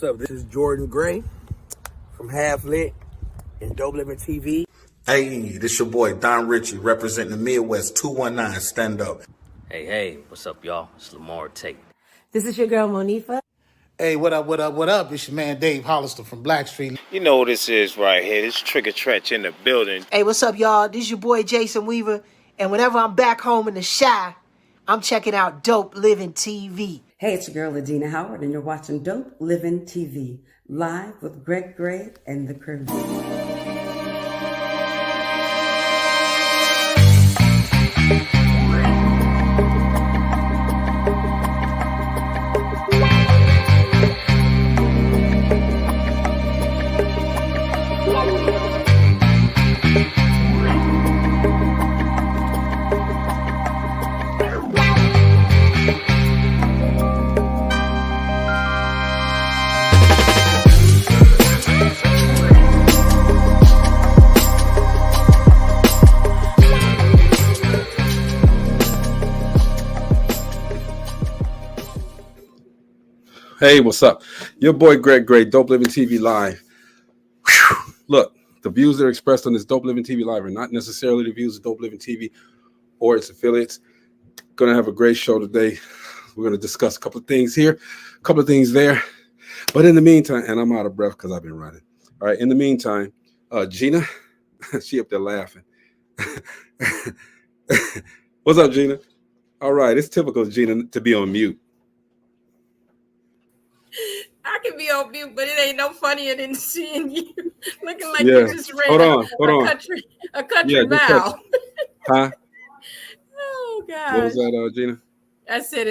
what's up? This is Jordan Gray from Half Lit and DopelivenTV. Hey, this your boy Don Ritchie representing the Midwest 219 Stand Up. Hey, what's up, y'all? It's Lamar Tate. This is your girl, Monifa. Hey, what up? It's your man Dave Hollister from Blackstreet. You know what this is right here. This Trigger Tretch in the building. Hey, what's up, y'all? This is your boy Jason Weaver. And whenever I'm back home in the Chi, I'm checking out Dope Living TV. Hey, it's your girl, Adina Howard, and you're watching Dope Living TV, live with Greg Gray and the crew. Hey, what's up? Your boy Greg Gray, Dope Living TV Live. Whew. Look, the views that are expressed on this Dope Living TV Live are not necessarily the views of Dope Living TV or its affiliates. Going to have a great show today. We're going to discuss a couple of things here, a couple of things there. But in the meantime, and I'm out of breath because I've been running. All right, in the meantime, Gina, she up there laughing. What's up, Gina? All right, it's typical of Gina to be on mute. I can be on mute, but it ain't no funnier than seeing you looking like Yeah. you just ran a country mile. Huh? Oh God! What was that, Gina? I said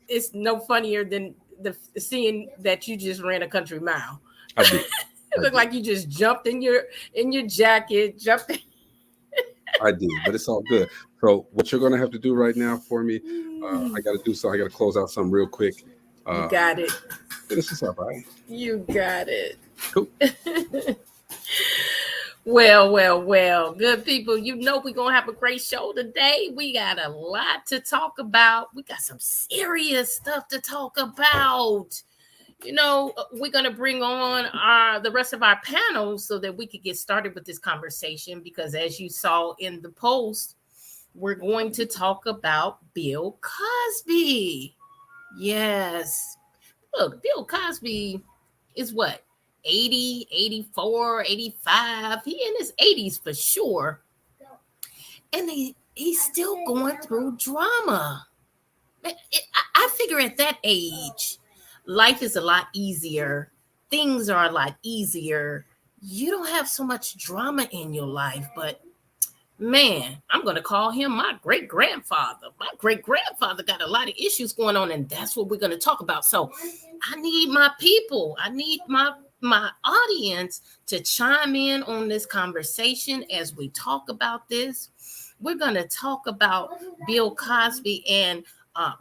it's no funnier than the seeing that you just ran a country mile. I did. It looked like you just jumped in your jacket, jumped in. I did, but it's all good. So what you're going to have to do right now for me, I got to do something. I got to close out something real quick. You got it. Finish this up, all right? You got it. Cool. Well, good people. You know we're going to have a great show today. We got a lot to talk about. We got some serious stuff to talk about. You know, we're going to bring on the rest of our panels so that we could get started with this conversation because as you saw in the post, we're going to talk about Bill Cosby. Yes. Look, Bill Cosby is what? 80, 84, 85. He in his 80s for sure. And he's still going through drama. I figure at that age, life is a lot easier. Things are a lot easier. You don't have so much drama in your life, but man, I'm going to call him my great-grandfather. My great-grandfather got a lot of issues going on, and that's what we're going to talk about. So I need my people. I need my audience to chime in on this conversation as we talk about this. We're going to talk about Bill Cosby and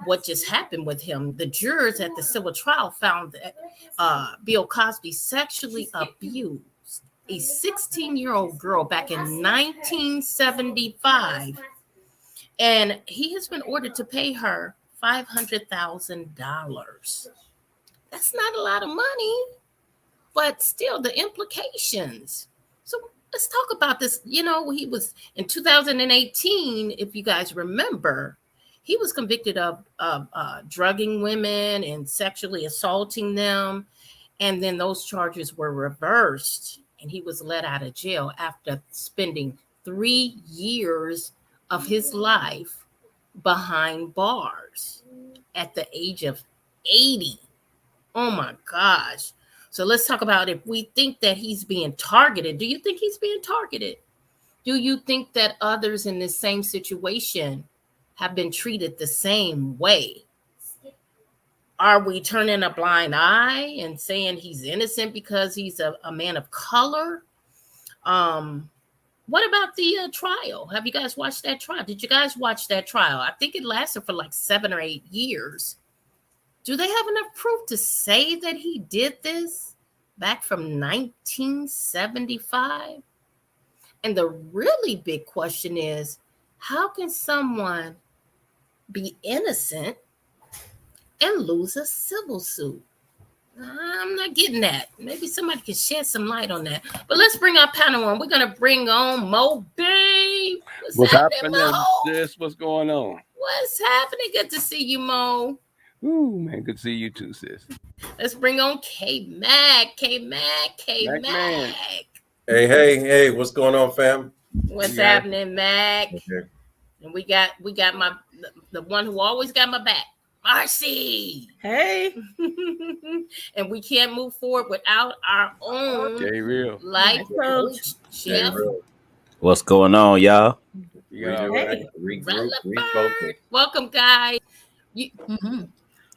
what just happened with him. The jurors at the civil trial found that Bill Cosby sexually abused a 16-year-old girl back in 1975, and he has been ordered to pay her $500,000. That's not a lot of money, but still the implications. So let's talk about this. You know, he was in 2018, if you guys remember, he was convicted of drugging women and sexually assaulting them, and then those charges were reversed. And he was let out of jail after spending 3 years of his life behind bars at the age of 80. Oh my gosh. So let's talk about if we think that he's being targeted. Do you think he's being targeted? Do you think that others in this same situation have been treated the same way? Are we turning a blind eye and saying he's innocent because he's a man of color? What about the trial? Have you guys watched that trial? Did you guys watch that trial? I think it lasted for like 7 or 8 years. Do they have enough proof to say that he did this back from 1975? And the really big question is, how can someone be innocent and lose a civil suit? I'm not getting that. Maybe somebody can shed some light on that. But let's bring our panel on. We're gonna bring on Mo Babe. What's happening, Mo? sis? What's going on? What's happening? Good to see you, Mo. Ooh, man, good to see you too, sis. Let's bring on K Mac. Mac man. Hey, what's going on, fam? What's happening, Mac? Okay. And we got the one who always got my back, Marcy. Hey. And we can't move forward without our own J-Real life coach, chef. What's going on, y'all? Refocus. Welcome, guys.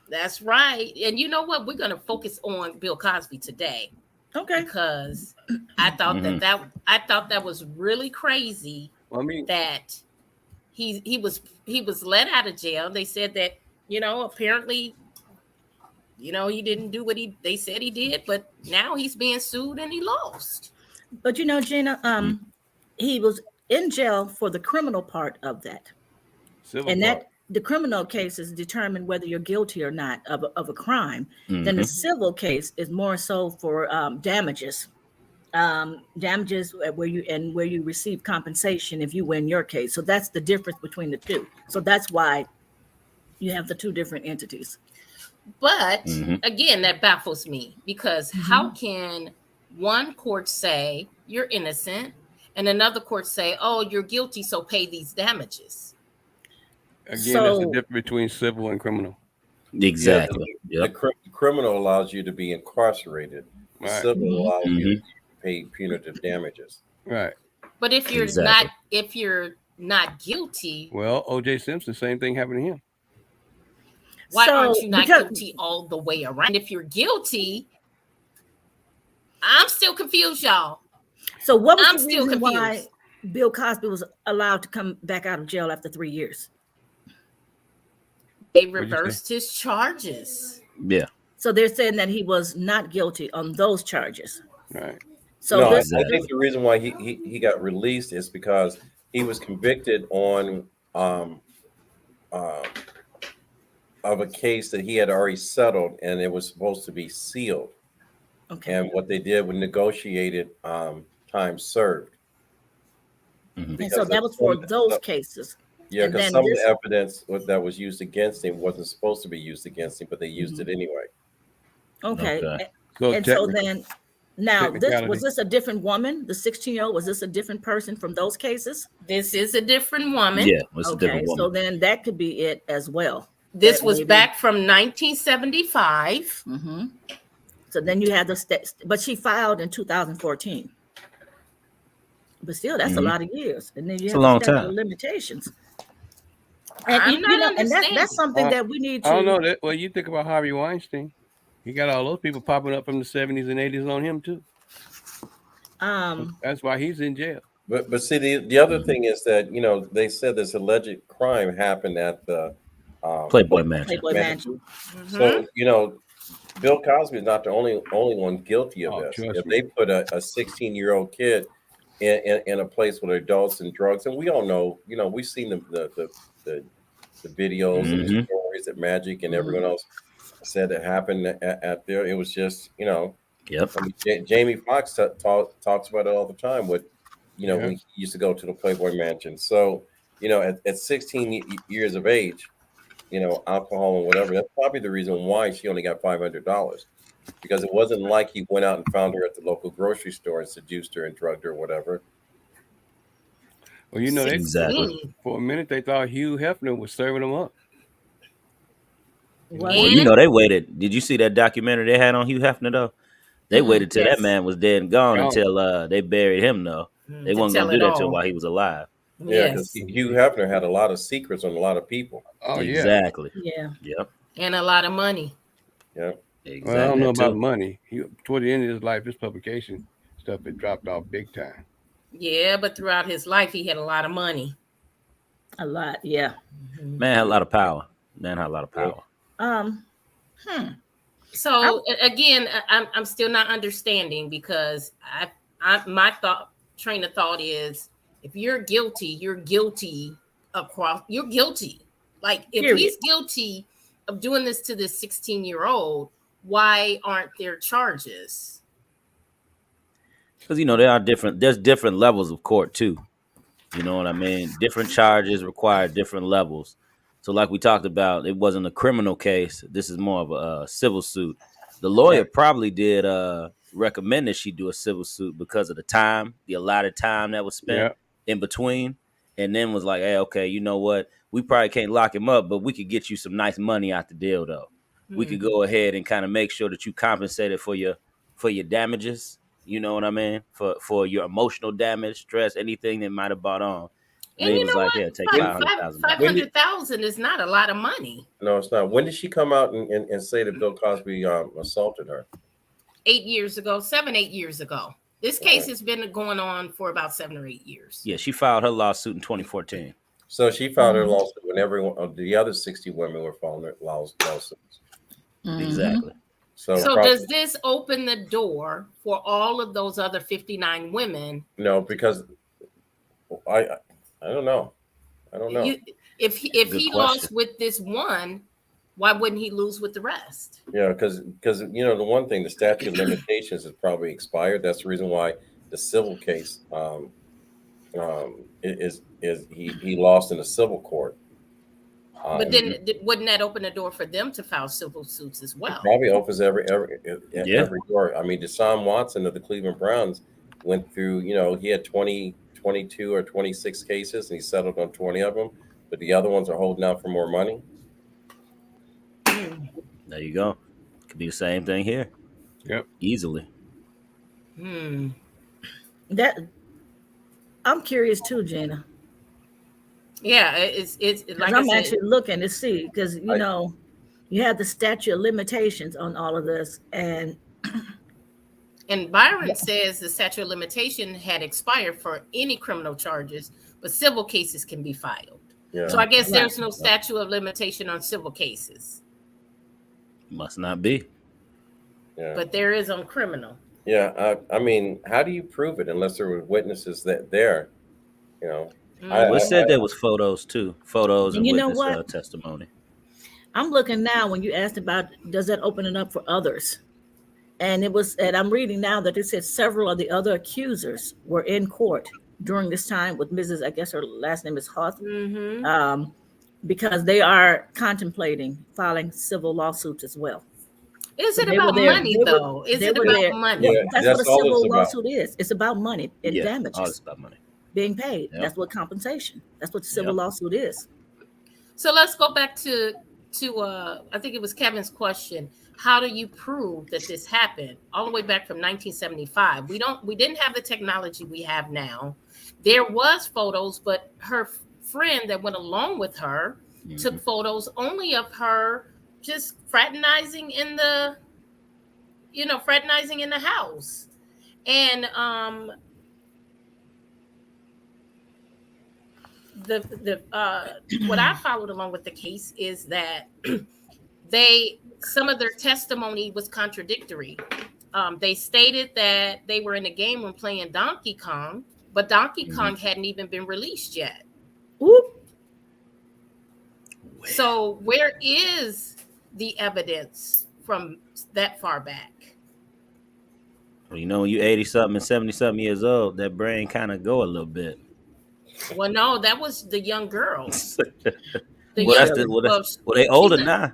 That's right. And you know what? We're going to focus on Bill Cosby today. Okay. Because I thought that was really crazy. Well, I mean, that he was let out of jail. They said that, apparently, he didn't do what they said he did, but now he's being sued and he lost. But Gina, he was in jail for the criminal part of that. The criminal case is determined whether you're guilty or not of a crime. Then the civil case is more so for damages. Damages where you receive compensation if you win your case. So that's the difference between the two. So that's why you have the two different entities. But again, that baffles me because how can one court say you're innocent and another court say, oh, you're guilty, so pay these damages? Again, that's the difference between civil and criminal. Exactly. The criminal allows you to be incarcerated. Right. Civil allows you to pay punitive damages. Right. But if you're not guilty, well, O.J. Simpson, same thing happened to him. Why aren't you not guilty all the way around? If you're guilty, I'm still confused, y'all. So what was the reason why Bill Cosby was allowed to come back out of jail after 3 years? They reversed his charges. Yeah. So they're saying that he was not guilty on those charges. Right. So I think the reason why he got released is because he was convicted on of a case that he had already settled, and it was supposed to be sealed. Okay. And what they did was negotiated time served. And so that was for those cases. Yeah, because some of the evidence that was used against him wasn't supposed to be used against him, but they used it anyway. Okay. So then, now, was this a different woman? The 16-year-old, was this a different person from those cases? This is a different woman. Yeah, it's a different woman. So then that could be it as well. This was back from 1975. So then you had but she filed in 2014. But still, that's a lot of years. And then you have a long time. Limitations. And, that's something that we need to. I don't know that. Well, you think about Harvey Weinstein. He got all those people popping up from the 70s and 80s on him too. That's why he's in jail. But see, the other thing is that they said this alleged crime happened at the Playboy Mansion. So Bill Cosby is not the only one guilty of this. If they put a 16-year-old kid in a place with adults and drugs, and we all know, we've seen the videos and the stories that Magic and everyone else said that happened at there. It was just, Yep. I mean, Jamie Foxx talks about it all the time. When he used to go to the Playboy Mansion. So, at 16 years of age, alcohol and whatever. That's probably the reason why she only got $500, because it wasn't like he went out and found her at the local grocery store and seduced her and drugged her or whatever. Well, for a minute they thought Hugh Hefner was serving them up. Well, they waited. Did you see that documentary they had on Hugh Hefner though? They waited till that man was dead and gone until they buried him though. They weren't gonna do that to him while he was alive. Yeah, because Hugh Hefner had a lot of secrets on a lot of people. Oh, yeah. Exactly. Yeah. Yep. And a lot of money. Yeah. Exactly. Well, I don't know about money. Toward the end of his life, his publication stuff had dropped off big time. Yeah, but throughout his life, he had a lot of money. A lot, yeah. Man had a lot of power. So again, I'm still not understanding, because my train of thought is, if you're guilty, you're guilty across. You're guilty. Like if he's guilty of doing this to this 16-year-old, why aren't there charges? Because there's different levels of court too. You know what I mean? Different charges require different levels. So like we talked about, it wasn't a criminal case. This is more of a civil suit. The lawyer probably did recommend that she do a civil suit because of the allotted time that was spent in between, and then was like, hey, okay, you know what? We probably can't lock him up, but we could get you some nice money out the deal though. We could go ahead and kind of make sure that you compensated for your damages. You know what I mean? For your emotional damage, stress, anything that might have bought on. And you know what? Take $500,000 is not a lot of money. No, it's not. When did she come out and say that Bill Cosby assaulted her? 8 years ago, 8 years ago. This case has been going on for about 7 or 8 years. Yeah, she filed her lawsuit in 2014. So she filed her lawsuit when everyone of the other 60 women were filing their lawsuits. Exactly. So does this open the door for all of those other 59 women? No, because I don't know. I don't know. If he lost with this one, why wouldn't he lose with the rest? Yeah, because the one thing, the statute of limitations is probably expired. That's the reason why the civil case is he lost in the civil court. But then wouldn't that open the door for them to file civil suits as well? It probably opens every door. I mean, Deshaun Watson of the Cleveland Browns went through, he had 22 or 26 cases and he settled on 20 of them, but the other ones are holding out for more money. There you go. Could be the same thing here. Yep. Easily. That I'm curious too, Gina. Yeah, it's like I'm actually looking to see because you have the statute of limitations on all of this, and Byron says the statute of limitation had expired for any criminal charges, but civil cases can be filed. Yeah. So I guess there's no statute of limitation on civil cases. Must not be. Yeah. But there is on criminal. Yeah, I mean, how do you prove it unless there were witnesses there? It said there was photos too, and witness testimony. I'm looking now when you asked about does that open it up for others, and I'm reading now that it said several of the other accusers were in court during this time with Mrs. I guess her last name is Hoth, because they are contemplating filing civil lawsuits as well. Is it about money though? Is it about money? Yeah, that's what a civil lawsuit is. It's about money and damages. All it's about money. Being paid. Yep. That's what compensation. That's what the civil lawsuit is. So let's go back to I think it was Kevin's question. How do you prove that this happened? All the way back from 1975. We didn't have the technology we have now. There was photos, but her friend that went along with her took photos only of her just fraternizing in the house. And what I followed along with the case is that some of their testimony was contradictory. They stated that they were in a game room playing Donkey Kong, but Donkey Kong hadn't even been released yet. Whoop. So where is the evidence from that far back? Well, when you're 80-something and 70-something years old, that brain kind of go a little bit. Well, no, that was the young girls. They older now.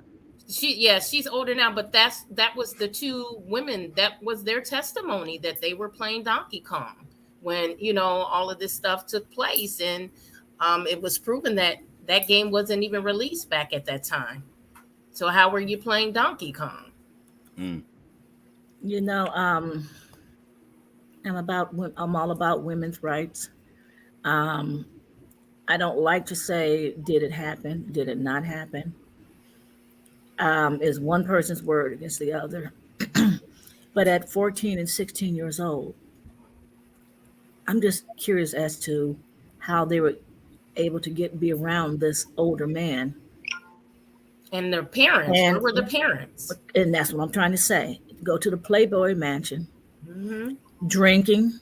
She's older now, but that was the two women. That was their testimony that they were playing Donkey Kong when all of this stuff took place, and it was proven that game wasn't even released back at that time. So how were you playing Donkey Kong? I'm all about women's rights. I don't like to say, did it happen? Did it not happen? Is one person's word against the other. But at 14 and 16 years old, I'm just curious as to how they were able to be around this older man. And their parents. Where were the parents? And that's what I'm trying to say. Go to the Playboy Mansion, drinking,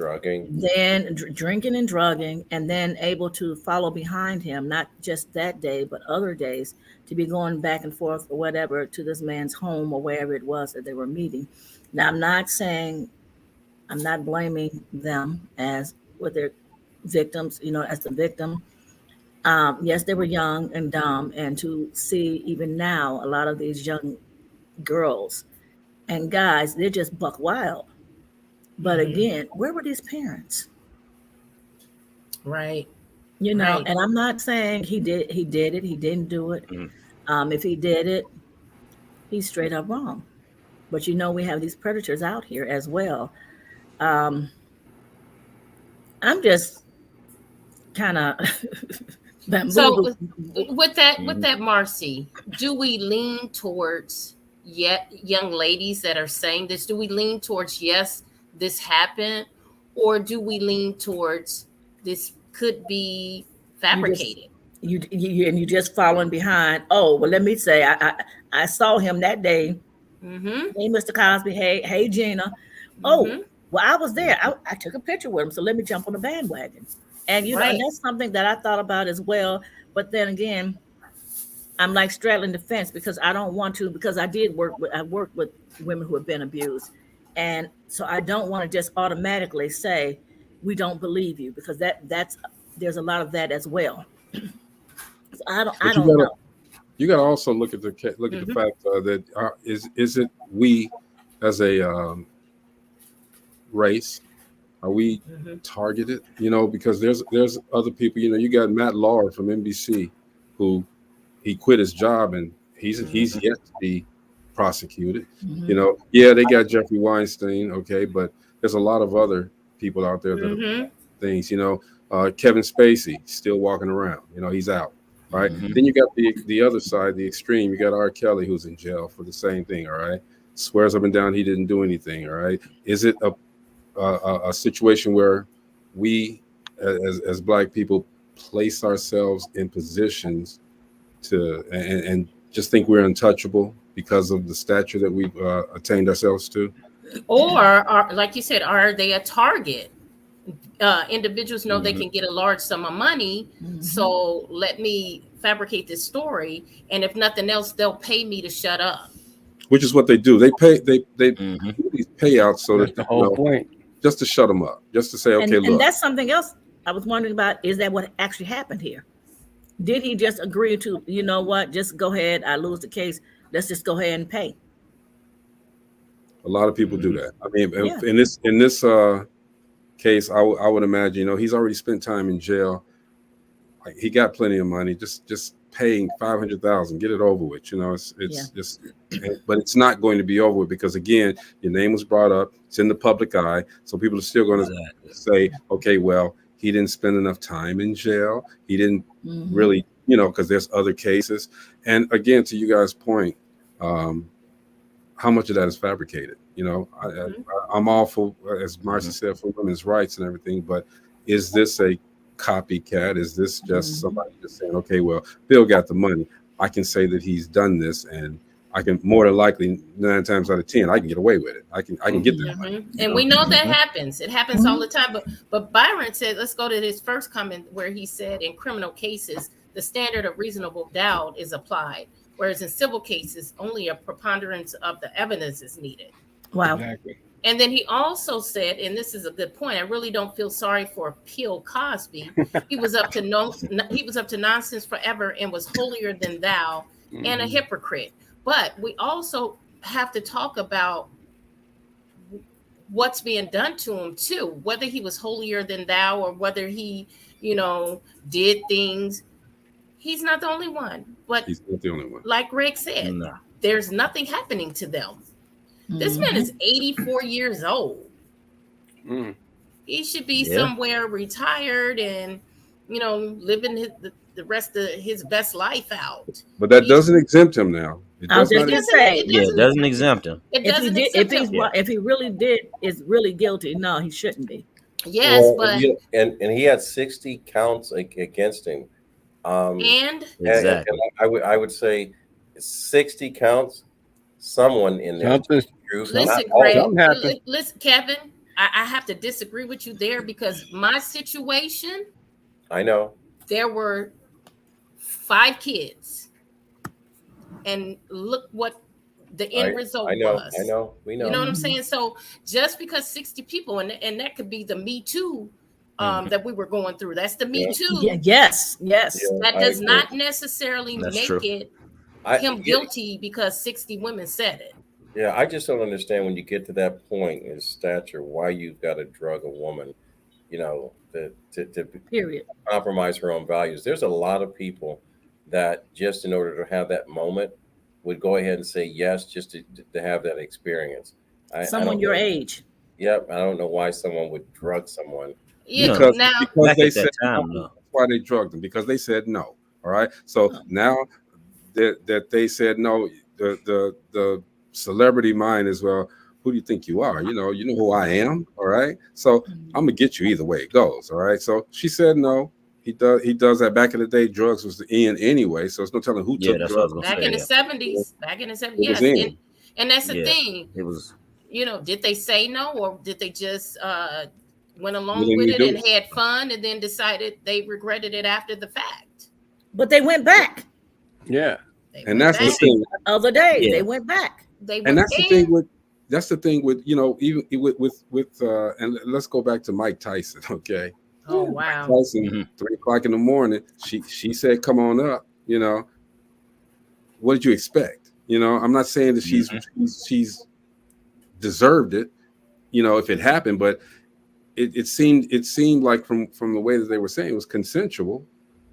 drugging. Then drinking and drugging, and then able to follow behind him, not just that day, but other days, to be going back and forth or whatever to this man's home or wherever it was that they were meeting. Now, I'm not blaming them as with their victims, as the victim. Yes, they were young and dumb, and to see even now a lot of these young girls and guys, they're just buck wild. But again, where were these parents? Right. And I'm not saying he did it, he didn't do it. If he did it, he's straight up wrong. But we have these predators out here as well. I'm just kind of so with that, Marcy, do we lean towards young ladies that are saying this? Do we lean towards yes, this happened, or do we lean towards this could be fabricated? You just following behind. Oh, well, let me say, I saw him that day. Hey, Mr. Cosby. Hey, Gina. Oh, well, I was there. I took a picture with him, so let me jump on the bandwagon. And and that's something that I thought about as well. But then again, I'm like straddling the fence because I don't want to, because I worked with women who have been abused. And so I don't want to just automatically say, we don't believe you, because there's a lot of that as well. So I don't know. You got to also look at the fact that is it we as a race, are we targeted? Because there's other people. You got Matt Lauer from NBC, who he quit his job and he's yet to be prosecuted. They got Jeffrey Weinstein, okay, but there's a lot of other people out there that are things. Kevin Spacey still walking around. He's out. Right. Then you got the other side, the extreme. You got R. Kelly, who's in jail for the same thing. All right. Swears up and down he didn't do anything. All right. Is it a situation where we as Black people place ourselves in positions to and just think we're untouchable because of the stature that we've attained ourselves to? Or like you said, are they a target? Individuals know they can get a large sum of money, so let me fabricate this story, and if nothing else, they'll pay me to shut up. Which is what they do. They pay. They do these payouts so that's that the whole point, just to shut them up, just to say, okay, look. And that's something else I was wondering about. Is that what actually happened here? Did he just agree to, just go ahead, I lose the case, let's just go ahead and pay? A lot of people do that. I mean, in this case, I would imagine, he's already spent time in jail. Like, he got plenty of money. Just paying $500,000, get it over with. It's just, but it's not going to be over with because again, your name was brought up. It's in the public eye, so people are still going to say, okay, well, he didn't spend enough time in jail. He didn't really, because there's other cases. And again, to you guys' point, how much of that is fabricated? I'm all for, as Marcy said, for women's rights and everything, but is this a copycat? Is this just somebody just saying, okay, well, Bill got the money, I can say that he's done this, and I can more than likely 9 times out of 10 I can get away with it. I can get that money. And we know that happens. It happens all the time. But Byron said, let's go to his first comment where he said in criminal cases the standard of reasonable doubt is applied, whereas in civil cases only a preponderance of the evidence is needed. Wow. Exactly. And then he also said, and this is a good point, I really don't feel sorry for Bill Cosby. He was up to nonsense forever and was holier than thou and a hypocrite. But we also have to talk about what's being done to him too, whether he was holier than thou or whether he, did things. He's not the only one. But he's not the only one. Like Greg said, there's nothing happening to them. This man is 84 years old. He should be somewhere retired and, living the rest of his best life out. But that doesn't exempt him now. It doesn't exempt him. If he really is really guilty, no, he shouldn't be. Yes, but and he had 60 counts against him. And I would say 60 counts. Someone in there. Listen, Greg, listen, Kevin, I have to disagree with you there because my situation, I know there were 5 kids, and look what the end result was. I know. We know. You know what I'm saying? So just because 60 people, and that could be the Me Too that we were going through. That's the Me Too. Yeah, yes. Yeah, That does not necessarily make it him guilty because 60 women said it. Yeah, I just don't understand when you get to that point in stature why you've got to drug a woman, to period compromise her own values. There's a lot of people that just in order to have that moment would go ahead and say yes just to have that experience. Someone your age. Yep, I don't know why someone would drug someone. Yeah, because they said time, no. That's why they drugged them, because they said no. All right. So now that they said no, the celebrity mind is, well, who do you think you are? You know who I am. All right. So I'm gonna get you either way it goes. All right. So she said no. He does that. Back in the day, drugs was the end anyway. So it's no telling who took drugs. Back in the 70s. Yes. And that's the thing. It was. Did they say no, or did they just went along with it and had fun and then decided they regretted it after the fact? But they went back. Yeah. And that's the thing. The other day they went back. That's the thing with even with and let's go back to Mike Tyson. Okay. Oh wow. Mike Tyson, 3 o'clock in the morning. She said, "Come on up." What did you expect? I'm not saying that she's deserved it. If it happened, but it seemed like from the way that they were saying it was consensual.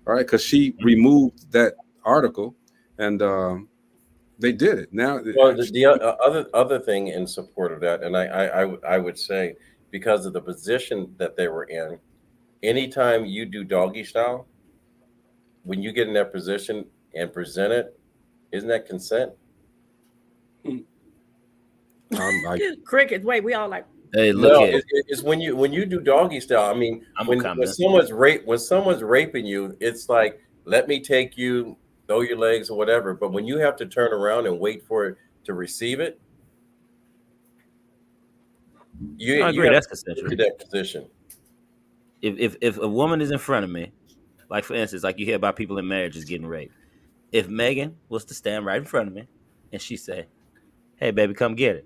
All right, because she removed that article, and they did it. Now, well, the other thing in support of that, and I would say because of the position that they were in, anytime you do doggy style, when you get in that position and present it, isn't that consent? Crickets. Wait, we all like. Hey, look no, it's when you do doggy style. I mean, when someone's raping you, it's like, let me take you, throw your legs or whatever. But when you have to turn around and wait for it to receive it, you agree. That's consensual. To that position. If a woman is in front of me, like for instance, like you hear about people in marriages getting raped. If Megan was to stand right in front of me and she say, "Hey, baby, come get it,"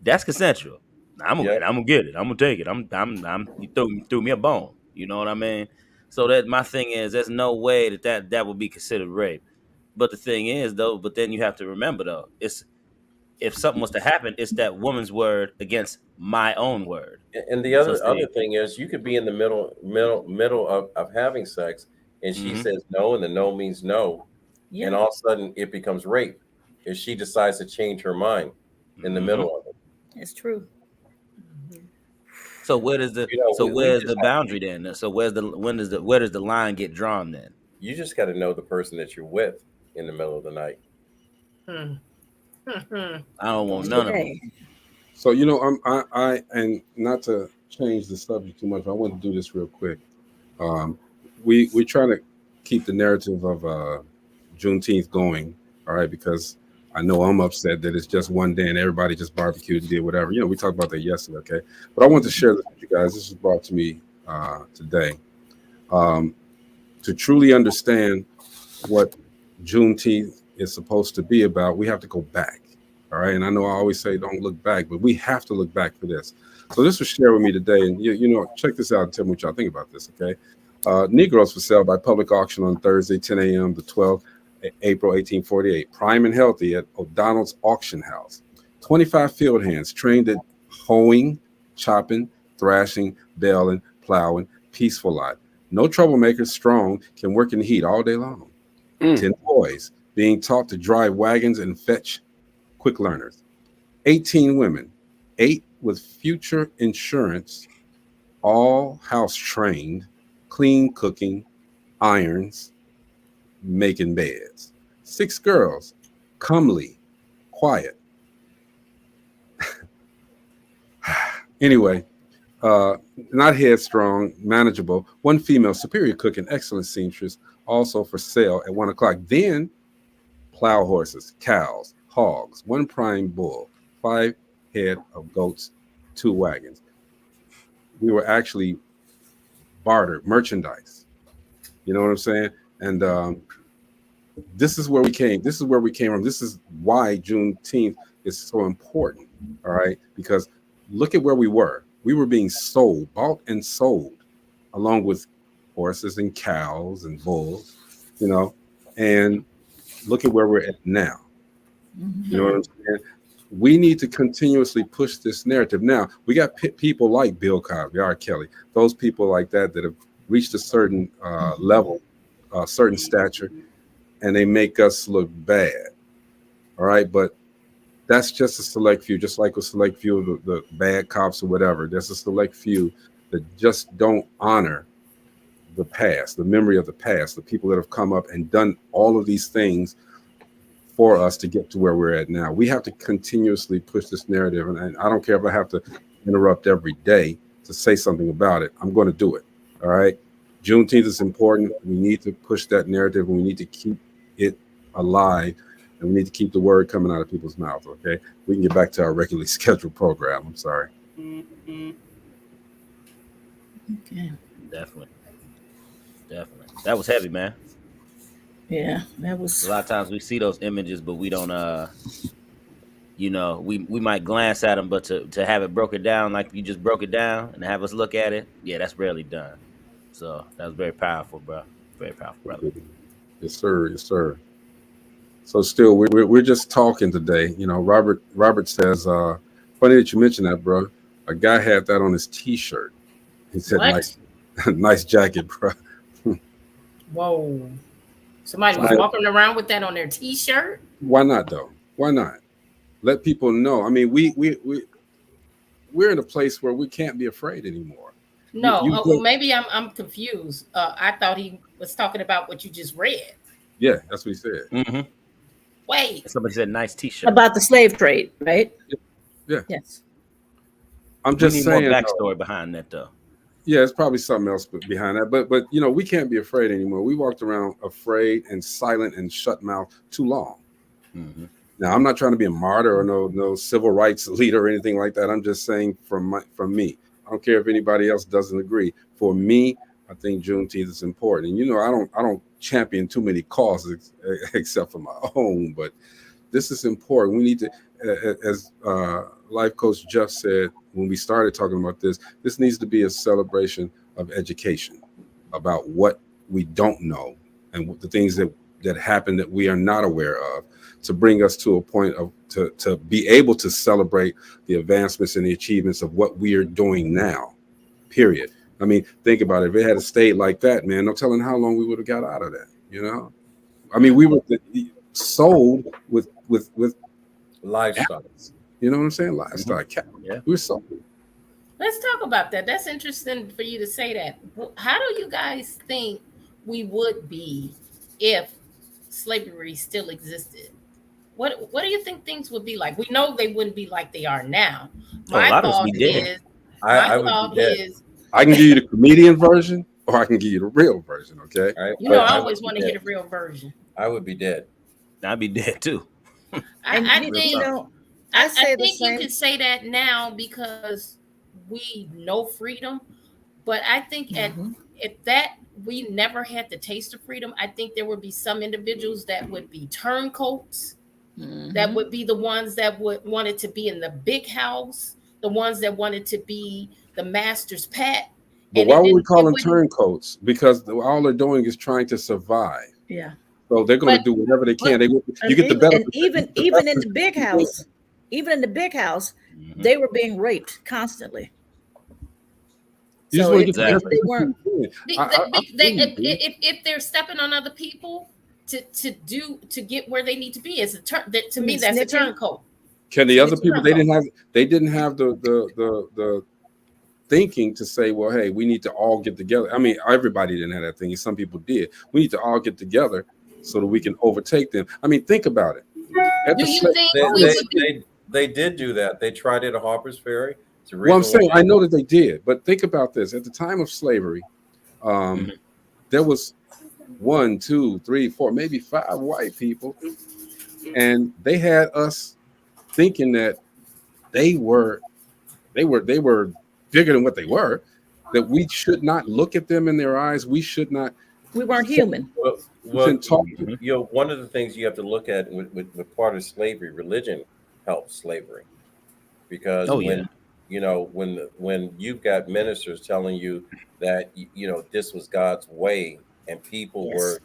that's consensual. I'm gonna get it. I'm gonna take it. You threw me a bone. You know what I mean? So that my thing is, there's no way that would be considered rape. But the thing is, though, but then you have to remember, though, it's if something was to happen, it's that woman's word against my own word. And the other thing is, you could be in the middle of having sex, and she says no, and the no means no, and all of a sudden it becomes rape if she decides to change her mind in the middle of it. It's true. So where does where's the boundary then? So where does the line get drawn then? You just got to know the person that you're with in the middle of the night. I don't want none of them. So I and not to change the subject too much, I want to do this real quick. We're trying to keep the narrative of Juneteenth going, all right, because I know I'm upset that it's just one day and everybody just barbecued and did whatever. We talked about that yesterday, okay? But I want to share this with you guys. This was brought to me today. To truly understand what Juneteenth is supposed to be about, we have to go back, all right? And I know I always say don't look back, but we have to look back for this. So this was shared with me today, and check this out and tell me what y'all think about this, okay? Negroes for sale by public auction on Thursday, 10 a.m. the 12th. April 1848, prime and healthy at O'Donnell's Auction House. 25 field hands trained at hoeing, chopping, thrashing, baling, plowing, peaceful lot. No troublemakers, strong, can work in the heat all day long. 10 boys being taught to drive wagons and fetch quick learners. 18 women, 8 with future insurance, all house trained, clean cooking, irons, making beds. 6 girls, comely, quiet. Anyway, not headstrong, manageable. 1 female, superior cook and excellent seamstress, also for sale at 1 o'clock. Then plow horses, cows, hogs, 1 prime bull, 5 head of goats, 2 wagons. we were actually bartered merchandise. You know what I'm saying? And this is where we came. This is where we came from. This is why Juneteenth is so important. All right, because look at where we were. We were being sold, bought and sold, along with horses and cows and bulls. You know, and look at where we're at now. You know what I'm saying? We need to continuously push this narrative. Now, we got people like Bill Cosby, R. Kelly, those people like that have reached a certain level, certain stature, and they make us look bad. All right, but that's just a select few, just like a select few of the bad cops or whatever. There's a select few that just don't honor the past, the memory of the past, the people that have come up and done all of these things for us to get to where we're at now. We have to continuously push this narrative, and I don't care if I have to interrupt every day to say something about it. I'm going to do it. All right. Juneteenth is important. We need to push that narrative, and we need to keep it alive, and we need to keep the word coming out of people's mouths. Okay. We can get back to our regularly scheduled program. I'm sorry. Okay. Definitely. That was heavy, man. Yeah, that was. A lot of times we see those images, but we don't. We might glance at them, but to have it broken down like you just broke it down and have us look at it, yeah, that's rarely done. So that was very powerful, bro. Very powerful, brother. Yes, sir. Yes, sir. So still, we're just talking today. You know, Robert says, funny that you mentioned that, bro. A guy had that on his T-shirt. He said, What? nice jacket, bro. Whoa. Somebody was walking around with that on their T-shirt? Why not, though? Why not? Let people know. I mean, we're in a place where we can't be afraid anymore. No, maybe I'm confused. I thought he was talking about what you just read. Yeah, that's what he said. Mm-hmm. Wait. Somebody said nice T-shirt. About the slave trade, right? Yeah. Yes. I'm just saying. More backstory behind that, though. Yeah, it's probably something else behind that. But you know, we can't be afraid anymore. We walked around afraid and silent and shut mouth too long. Mm-hmm. Now, I'm not trying to be a martyr or no civil rights leader or anything like that. I'm just saying from me. I don't care if anybody else doesn't agree. For me, I think Juneteenth is important. And you know, I don't champion too many causes except for my own, but this is important. We need to, as Life Coach Jeff said when we started talking about this needs to be a celebration of education about what we don't know and the things that happen that we are not aware of, to bring us to a point of to be able to celebrate the advancements and the achievements of what we are doing now, period. I mean, think about it. If it had stayed like that, man, no telling how long we would have got out of that, you know? I mean, we were sold with lifestyle. You know what I'm saying? Lifestyle. Yeah. We're sold. Let's talk about that. That's interesting for you to say that. How do you guys think we would be if slavery still existed? What do you think things would be like? We know they wouldn't be like they are now. My thought is, I can give you the comedian version, or I can give you the real version. Okay. I always want to hear the real version. I would be dead. I'd be dead too. I think you could say that now because we know freedom, but I think if that we never had the taste of freedom, I think there would be some individuals that would be turncoats. That would be the ones that would wanted to be in the big house, the ones that wanted to be the master's pet. But why would we call them turncoats? Because all they're doing is trying to survive. Yeah. So they're going to do whatever they can. You get the benefit. And even in the big house, they were being raped constantly. So if they're stepping on other people to get where they need to be, to me that's a turncoat. Can the other people they didn't have the thinking to say, well, hey, we need to all get together. I mean, everybody didn't have that thinking. Some people did. We need to all get together so that we can overtake them. I mean, think about it. They did do that. They tried it at Harper's Ferry. Well, I'm saying I know that they did, but think about this. At the time of slavery, there was 1, 2, 3, 4, maybe 5 white people, and they had us thinking that they were bigger than what they were, that we should not look at them in their eyes. We should not. We weren't human. Well, one of the things you have to look at with part of slavery, religion helped slavery, because when you've got ministers telling you that this was God's way, and people were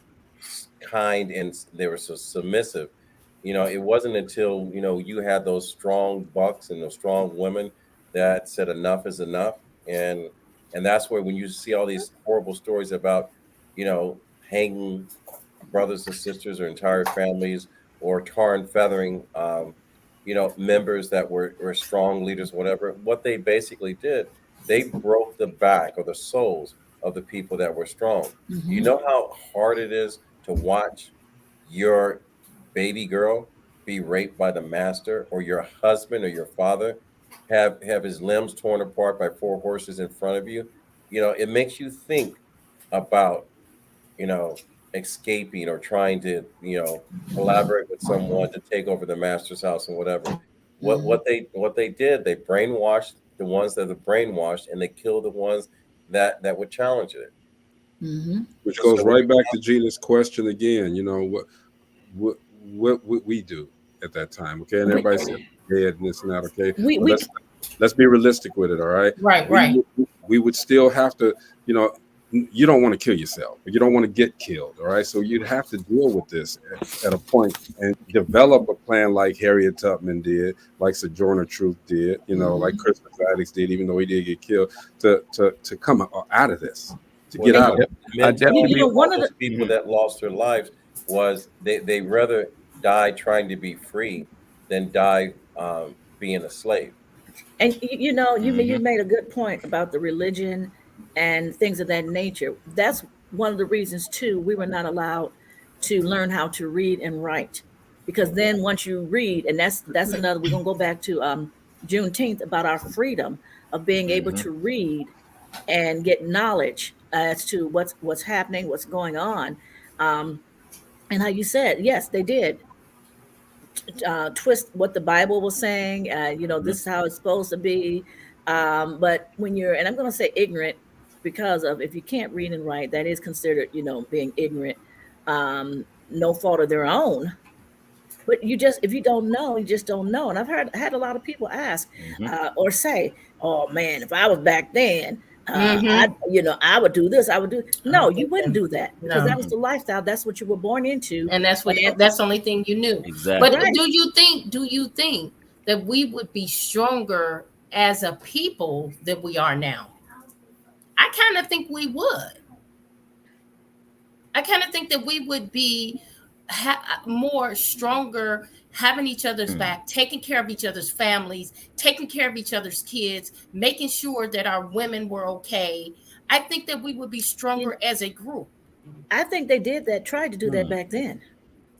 kind and they were so submissive, it wasn't until you had those strong bucks and those strong women that said enough is enough, and that's where, when you see all these horrible stories about hanging brothers and sisters or entire families, or tar and feathering members that were strong leaders, whatever, what they basically did, they broke the back or the souls of the people that were strong. You know how hard it is to watch your baby girl be raped by the master, or your husband or your father have his limbs torn apart by 4 horses in front of you? It makes you think about escaping or trying to collaborate with someone to take over the master's house and whatever. What they did, they brainwashed the ones that are brainwashed, and they killed the ones that would challenge it. Which goes right back to Gina's question again. What would we do at that time? Okay, and everybody said dead and this and that. Okay, let's be realistic with it. All right, right. We would still have to, you don't want to kill yourself, but you don't want to get killed. All right. So you'd have to deal with this at a point and develop a plan like Harriet Tubman did, like Sojourner Truth did, like Christmas Addicts did, even though he did get killed, to come out of this, to get out of it. One of the people that lost their lives was they rather die trying to be free than die being a slave. And you made a good point about the religion and things of that nature. That's one of the reasons too we were not allowed to learn how to read and write, because then once you read, and that's another, we're gonna go back to Juneteenth, about our freedom of being able to read and get knowledge as to what's happening, what's going on, and how you said, yes, they did twist what the Bible was saying. This is how it's supposed to be. But when you're, and I'm going to say ignorant, because of, if you can't read and write, that is considered, being ignorant, no fault of their own. But if you don't know, you just don't know. And I've had a lot of people ask or say, "Oh man, if I was back then, I would do this. I would do." No, you wouldn't do that, because that was the lifestyle. That's what you were born into, and that's the only thing you knew. Exactly. But do you think that we would be stronger as a people than we are now? I kind of think we would. I kind of think that we would be more stronger, having each other's back, taking care of each other's families, taking care of each other's kids, making sure that our women were okay. I think that we would be stronger as a group. I think they tried to do that back then,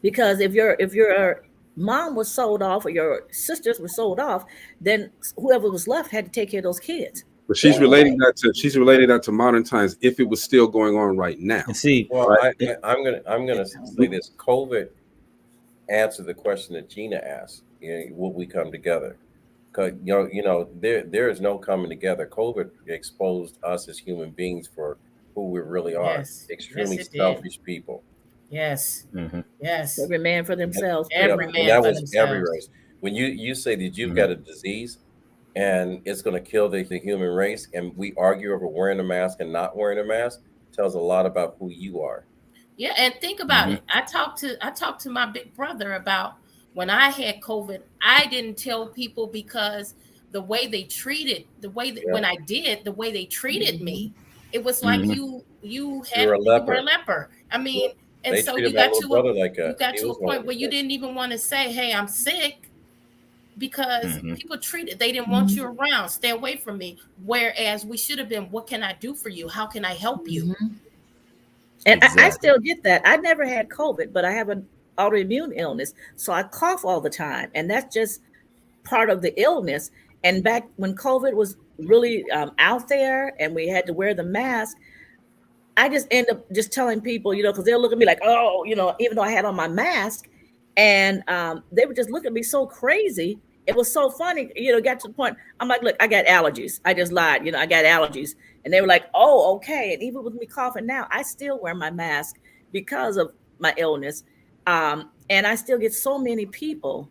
because if your mom was sold off or your sisters were sold off, then whoever was left had to take care of those kids. But she's relating that to modern times, if it was still going on right now. See, I'm gonna say this: COVID answered the question that Gina asked. Will we come together? Because there is no coming together. COVID exposed us as human beings for who we really are. Yes. Extremely selfish people. Yes. Yes. Every man for themselves. Every man that for was themselves. every race. When you say that you've got a disease and it's going to kill the human race, and we argue over wearing a mask and not wearing a mask, tells a lot about who you are. Yeah, and think about it. I talked to my big brother about when I had COVID. I didn't tell people because the way they treated, when I did, the way they treated me, it was like you were a leper. I mean, and so you got to a point where you didn't even want to say, "Hey, I'm sick," because people treated, they didn't want you around. Stay away from me. Whereas we should have been, "What can I do for you? How can I help you?" And I still get that. I never had COVID, but I have an autoimmune illness, so I cough all the time, and that's just part of the illness. And back when COVID was really out there and we had to wear the mask, I just end up just telling people, because they'll look at me like, "Oh," even though I had on my mask, and they would just look at me so crazy, it was so funny, got to the point. I'm like, look, I got allergies. I just lied, I got allergies. And they were like, oh, okay. And even with me coughing now, I still wear my mask because of my illness. And I still get so many people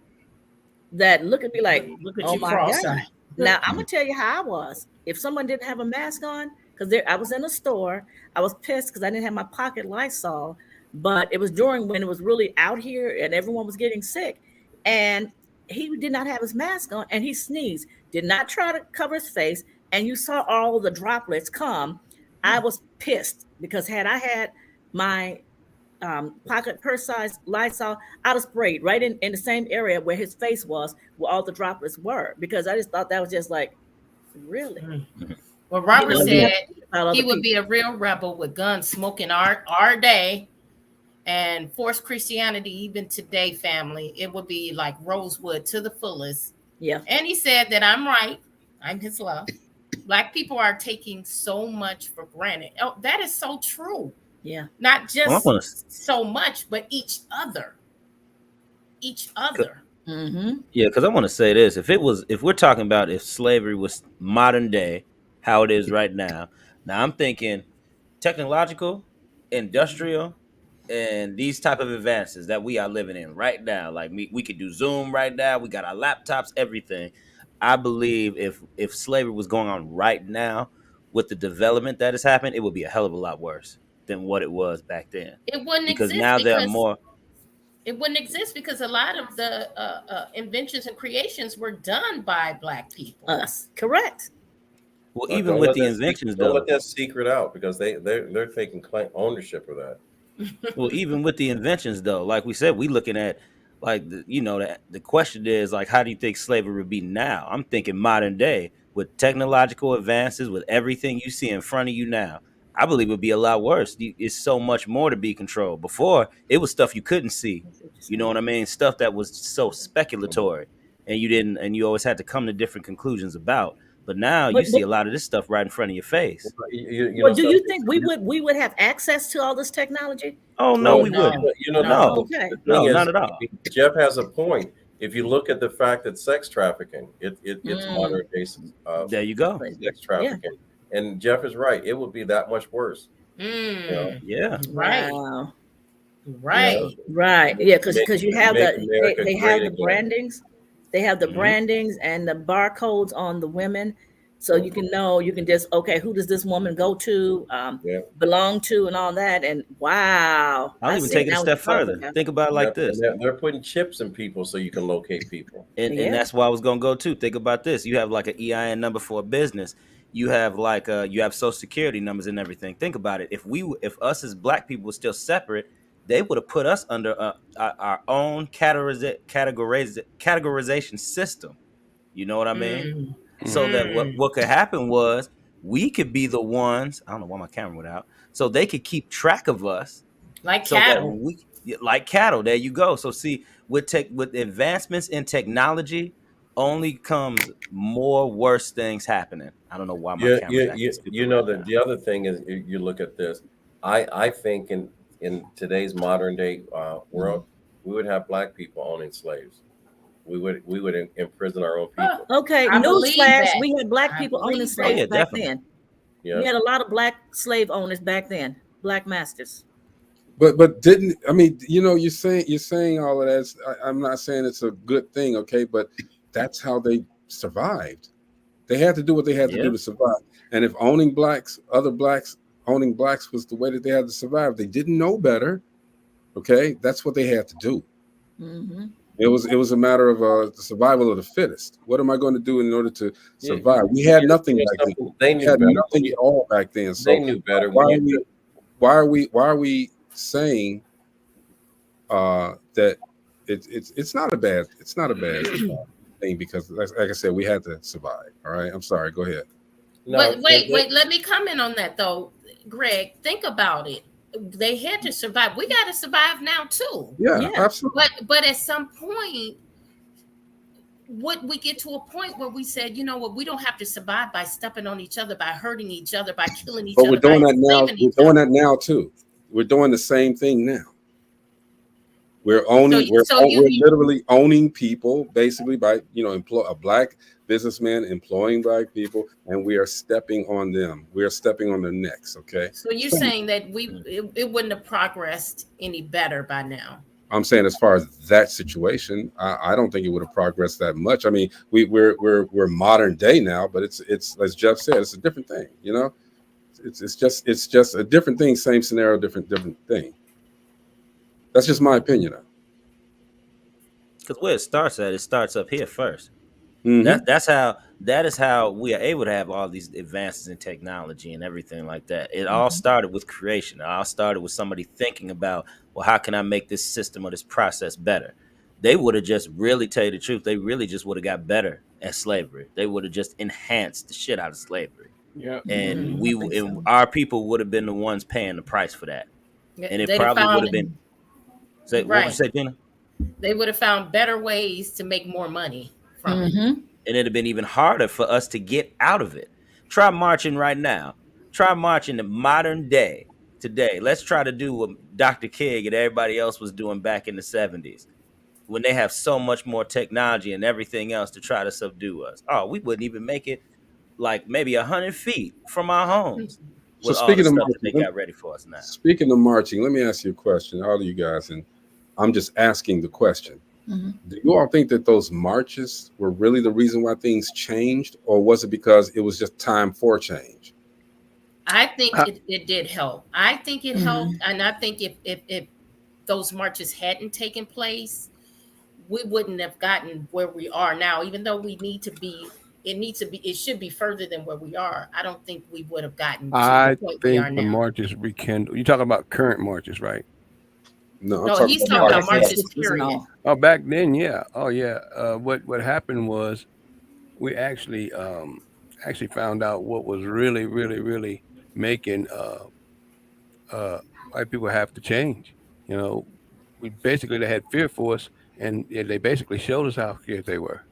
that look at me like, look at oh you my cross-eyed. God. Now I'm gonna tell you how I was. If someone didn't have a mask on, because I was in a store, I was pissed because I didn't have my pocket Lysol, but it was during when it was really out here and everyone was getting sick. And he did not have his mask on and he sneezed, did not try to cover his face, and you saw all the droplets come. I was pissed because had I had my pocket purse size Lysol, I'd have sprayed right in the same area where his face was, where all the droplets were, because I just thought that was just like, really? Well, Robert said he would be a real rebel with guns smoking our day and force Christianity even today, family. It would be like Rosewood to the fullest. Yeah. And he said that I'm right. I'm his love. Black people are taking so much for granted. Oh, that is so true. Yeah. Not just so much, but each other. Each other. Mm-hmm. Yeah, because I want to say this. If we're talking about if slavery was modern day, how it is right now, now I'm thinking technological, industrial, and these type of advances that we are living in right now. Like we could do Zoom right now. We got our laptops, everything. I believe if slavery was going on right now with the development that has happened, it would be a hell of a lot worse than what it was back then. It wouldn't because exist now there are because more. it wouldn't exist because a lot of the inventions and creations were done by Black people. Us, correct. Well, even with the inventions, don't though, let that secret out because they're taking ownership of that. well, even with the inventions, though, like we said, we looking at like the question is like, how do you think slavery would be now? I'm thinking modern day with technological advances, with everything you see in front of you now. I believe it would be a lot worse. It's so much more to be controlled. Before, it was stuff you couldn't see. You know what I mean? Stuff that was so speculatory, and you always had to come to different conclusions about. But now you see a lot of this stuff right in front of your face. Well, do you think we would have access to all this technology? Oh no, we wouldn't. No, okay. No, not at all. Jeff has a point. If you look at the fact that sex trafficking, it's modern day. There you go. Sex trafficking, and Jeff is right. It would be that much worse. Yeah. Right. Wow. Right. Right. Yeah, because you have they have the again. brandings. They have the brandings and the barcodes on the women. So you can just, okay, who does this woman go to, belong to, and all that. And wow. I'll even take it a step further. Think about it like this. They're putting chips in people so you can locate people. And that's why I was going to go to. Think about this. You have like an EIN number for a business. You have like you have social security numbers and everything. Think about it. If us as Black people were still separate, they would have put us under our own categorization system. You know what I mean? So that what could happen was we could be the ones. I don't know why my camera went out. So they could keep track of us like cattle. Like cattle. There you go. So see, with advancements in technology, only comes more worse things happening. I don't know why my camera. The other thing is you look at this. I think in today's modern day world, we would have Black people owning slaves. We would imprison our own people. Okay, newsflash: we had Black people owning slaves back then. Yeah. We had a lot of Black slave owners back then, Black masters. But you're saying all of that. I'm not saying it's a good thing, okay? But that's how they survived. They had to do what they had to do to survive. And if owning other blacks owning Blacks was the way that they had to survive, they didn't know better. Okay, that's what they had to do. Mm-hmm. It was a matter of the survival of the fittest. What am I going to do in order to survive? We had nothing back then. They knew better. Nothing at all back then. So they knew better. Why are we saying that it's not a bad thing, because like I said, we had to survive. All right, I'm sorry. Go ahead. No, wait. Let me comment on that though, Greg. Think about it. They had to survive. We got to survive now too. Yeah, absolutely. But at some point, would we get to a point where we said, you know what, we don't have to survive by stepping on each other, by hurting each other, by killing each other. But we're doing that now. We're doing that now too. We're doing the same thing now. We're owning. We're you literally owning people, basically by employ a black businessman employing black people, and we are stepping on them. We are stepping on their necks. Okay. So you're saying that it wouldn't have progressed any better by now? I'm saying as far as that situation, I don't think it would have progressed that much. I mean, we're modern day now, but it's as Jeff said, it's a different thing. It's just a different thing. Same scenario, different thing. That's just my opinion. Because where it starts up here first. Mm-hmm. That is how we are able to have all these advances in technology and everything like that. It all started with creation. It all started with somebody thinking about, well, how can I make this system or this process better? They would have just really, tell you the truth, they really just would have got better at slavery. They would have just enhanced the shit out of slavery. Yeah. And our people would have been the ones paying the price for that. And it probably would have been. What would you say, Tina? They would have found better ways to make more money from it. And it'd have been even harder for us to get out of it. Try marching right now. Try marching in modern day today. Let's try to do what Dr. King and everybody else was doing back in the 70s, when they have so much more technology and everything else to try to subdue us. Oh, we wouldn't even make it like maybe 100 feet from our homes. So speaking of marching, that they got ready for us now. Speaking of marching, let me ask you a question, all of you guys, and I'm just asking the question. Do you all think that those marches were really the reason why things changed, or was it because it was just time for change? I think it did help. I think it helped, and I think if those marches hadn't taken place, we wouldn't have gotten where we are now. Even though it should be further than where we are. I don't think we would have gotten to the point we are now. The marches rekindled. You're talking about current marches, right? No, he's talking about marches, period. Oh, back then, yeah. Oh, yeah. What happened was we actually found out what was really, really, really making white people have to change. They had fear for us, and they basically showed us how scared they were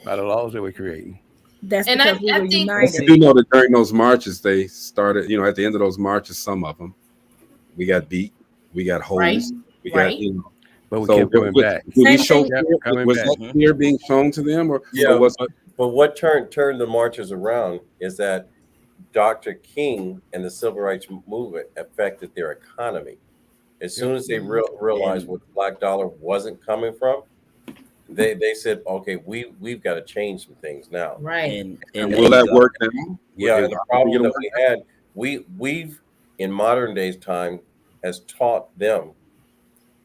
by the laws they were creating. That's because we were united. You know that during those marches, they started, at the end of those marches, some of them, we got beat, we got hosed, we got, but we kept going back. Was that fear being shown to them, or but what turned the marches around is that Dr. King and the Civil Rights Movement affected their economy. As soon as they realized where the black dollar wasn't coming from, they said, okay, we've got to change some things now. Right. And will that work now? Yeah, the problem that we had, we've in modern day's time has taught them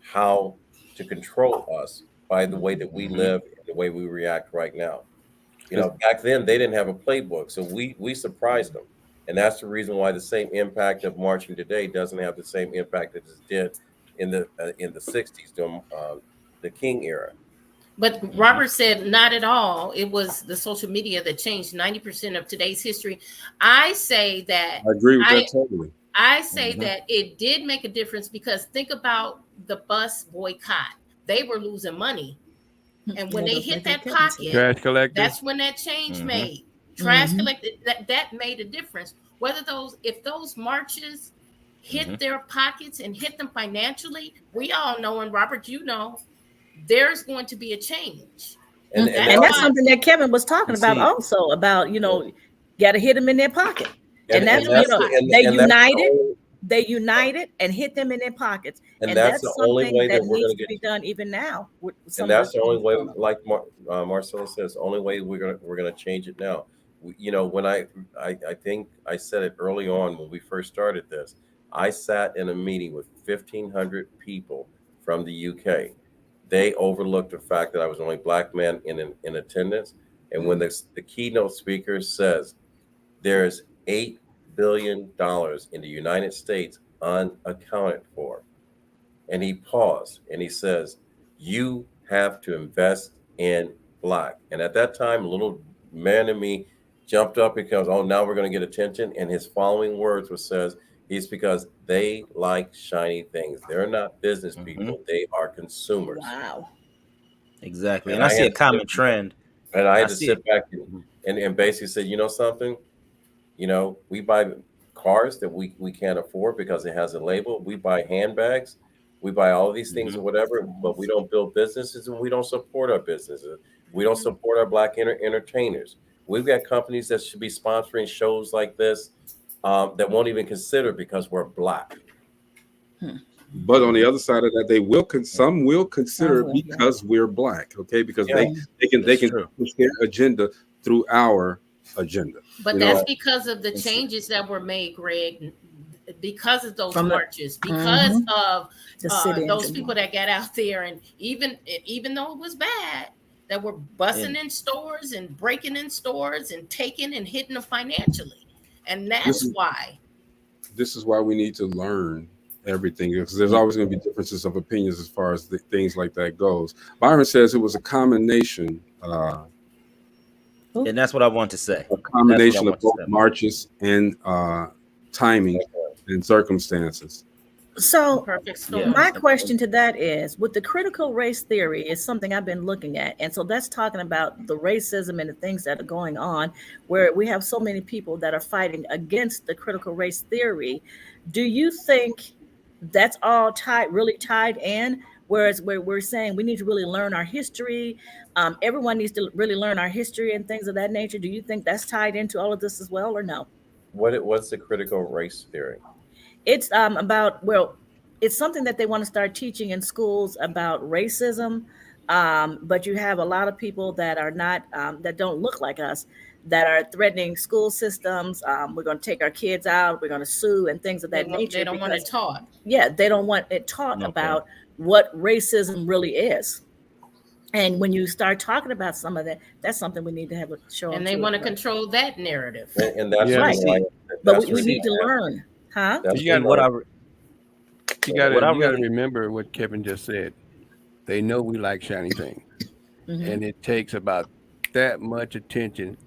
how to control us by the way that we live and the way we react right now. Back then they didn't have a playbook, so we surprised them. And that's the reason why the same impact of marching today doesn't have the same impact that it did in the 60s during the King era. But Robert said not at all. It was the social media that changed 90% of today's history. I say that I agree with that totally. I say that it did make a difference, because think about the bus boycott. They were losing money. And when they hit that pocket, trash collector, that's when that change made. Trash collector, that made a difference. If those marches hit their pockets and hit them financially, we all know, and Robert, there's going to be a change. And that's something that Kevin was talking about also, about, got to hit them in their pocket. And that's they united and hit them in their pockets. And that's the only way that we're going to get be done even now. And that's the only way, like Marcelo says, the only way we're going to change it now. When I think I said it early on when we first started this, I sat in a meeting with 1,500 people from the UK. They overlooked the fact that I was the only black man in attendance. And when the keynote speaker says there's $8 billion in the United States unaccounted for, and he paused and he says, you have to invest in black. And at that time, a little man in me jumped up because, now we're going to get attention. And his following words says, it's because they like shiny things. They're not business people. They are consumers. Wow. Exactly. And I see a common trend. And I had to sit back and basically say, something, we buy cars that we can't afford because it has a label. We buy handbags We buy all of these things or whatever, but we don't build businesses and we don't support our businesses. We don't support our Black entertainers. We've got companies that should be sponsoring shows like this that won't even consider because we're Black. But on the other side of that, some will consider it because we're Black, okay? Because they can push their agenda through our agenda. But that's because of the changes that were made, Greg, because of those marches, because of those people that got out there, and even though it was bad, that were busting in stores and breaking in stores and taking and hitting them financially, and that's why. This is why we need to learn everything, because there's always going to be differences of opinions as far as things like that goes. Byron says it was a combination. And that's what I want to say. A combination of both marches and timing and circumstances. So my question to that is, with the critical race theory is something I've been looking at. And so that's talking about the racism and the things that are going on, where we have so many people that are fighting against the critical race theory. Do you think that's all really tied in? Whereas where we're saying we need to really learn our history. Everyone needs to really learn our history and things of that nature. Do you think that's tied into all of this as well, or no? What's the critical race theory? It's it's something that they want to start teaching in schools about racism. But you have a lot of people that are not, that don't look like us, that are threatening school systems. We're going to take our kids out. We're going to sue and things of that nature. They don't want it taught. Yeah, they don't want it taught about what racism really is. And when you start talking about some of that, that's something we need to have a show. And they want to control that narrative. And that's right. But we need to learn, huh? You got to remember what Kevin just said. They know we like shiny things, and it takes about that much attention,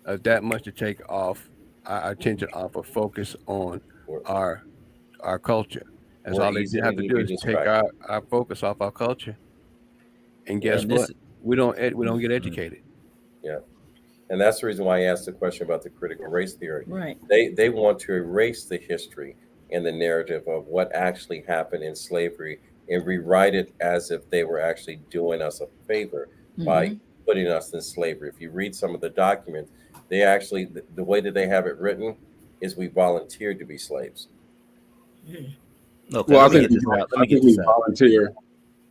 that much to take off our attention off of focus on our culture. That's all they have to do is take our focus off our culture. And guess what? We don't get educated. Yeah. And that's the reason why I asked the question about the critical race theory. Right. They want to erase the history and the narrative of what actually happened in slavery and rewrite it as if they were actually doing us a favor by putting us in slavery. If you read some of the documents, they actually, the way that they have it written is we volunteered to be slaves. Okay, well, I think we volunteer.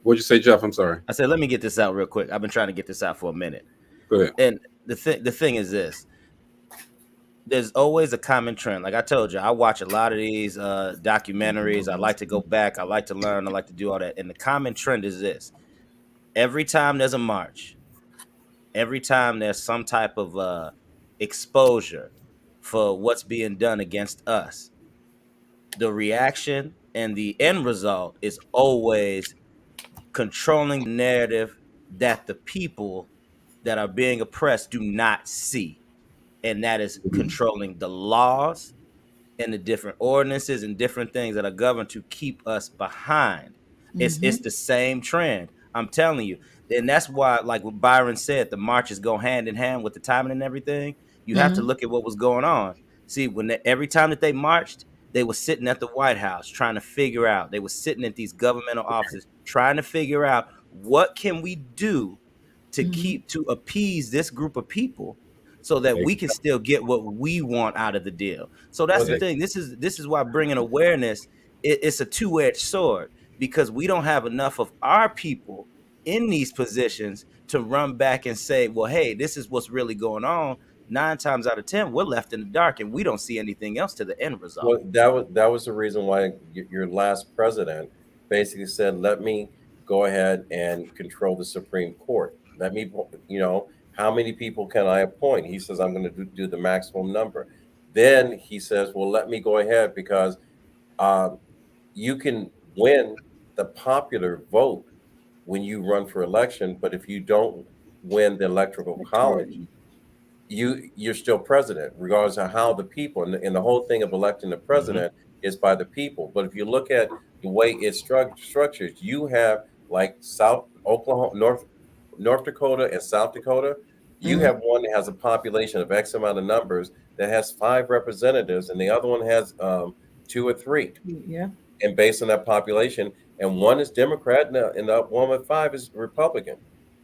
What'd you say, Jeff? I'm sorry. I said, let me get this out real quick. I've been trying to get this out for a minute. Go ahead. And the thing is this. There's always a common trend. Like I told you, I watch a lot of these documentaries. I like to go back. I like to learn. I like to do all that. And the common trend is this. Every time there's a march, every time there's some type of exposure for what's being done against us, the reaction and the end result is always controlling the narrative that the people that are being oppressed do not see. And that is controlling the laws and the different ordinances and different things that are governed to keep us behind. It's the same trend. I'm telling you. And that's why, like what Byron said, the marches go hand in hand with the timing and everything. You have to look at what was going on. See, every time that they marched, they were sitting at the White House trying to figure out. They were sitting at these governmental offices trying to figure out what can we do to appease this group of people so that we can still get what we want out of the deal. So that's the thing. This is why bringing awareness, it's a two-edged sword, because we don't have enough of our people in these positions to run back and say, well, hey, this is what's really going on. 9 times out of 10, we're left in the dark and we don't see anything else to the end result. Well, that was the reason why your last president basically said, let me go ahead and control the Supreme Court. Let me, how many people can I appoint? He says, I'm going to do the maximum number. Then he says, well, let me go ahead because you can win the popular vote when you run for election. But if you don't win the electoral college, you're still president, regardless of how the people, and the whole thing of electing the president is by the people. But if you look at the way it's structured, you have like North Dakota and South Dakota, you have one that has a population of X amount of numbers that has 5 representatives, and the other one has 2 or 3. Yeah. And based on that population, and one is Democrat, and the one with 5 is Republican.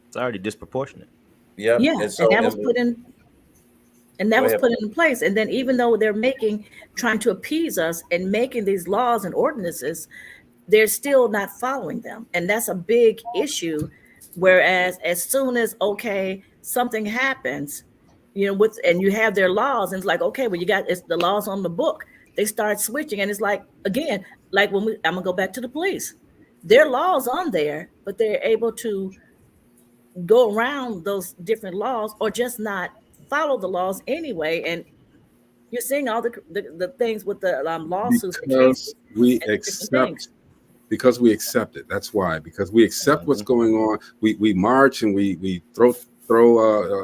It's already disproportionate. Yep. Yeah, And so, that was put in. And that was put in place. And then even though they're trying to appease us and making these laws and ordinances, they're still not following them. And that's a big issue. Whereas as soon as, something happens, and you have their laws, and it's like, okay, well, it's the laws on the book. They start switching. And it's like, again, like I'm going to go back to the police. There are laws on there, but they're able to go around those different laws or just not follow the laws anyway. And you're seeing all the things with the lawsuits. Because we accept it. That's why. Because we accept what's going on. We march and we throw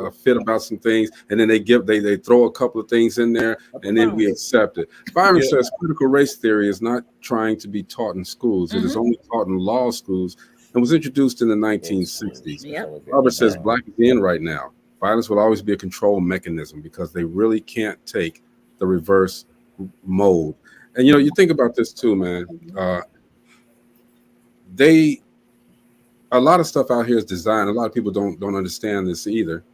a fit about some things, and then they throw a couple of things in there, and then we accept it. Byron says critical race theory is not trying to be taught in schools. It is only taught in law schools and was introduced in the 1960s. Yep. Robert says black is in right now. Violence will always be a control mechanism because they really can't take the reverse mode. And you think about this too, man. A lot of stuff out here is designed. A lot of people don't understand this either.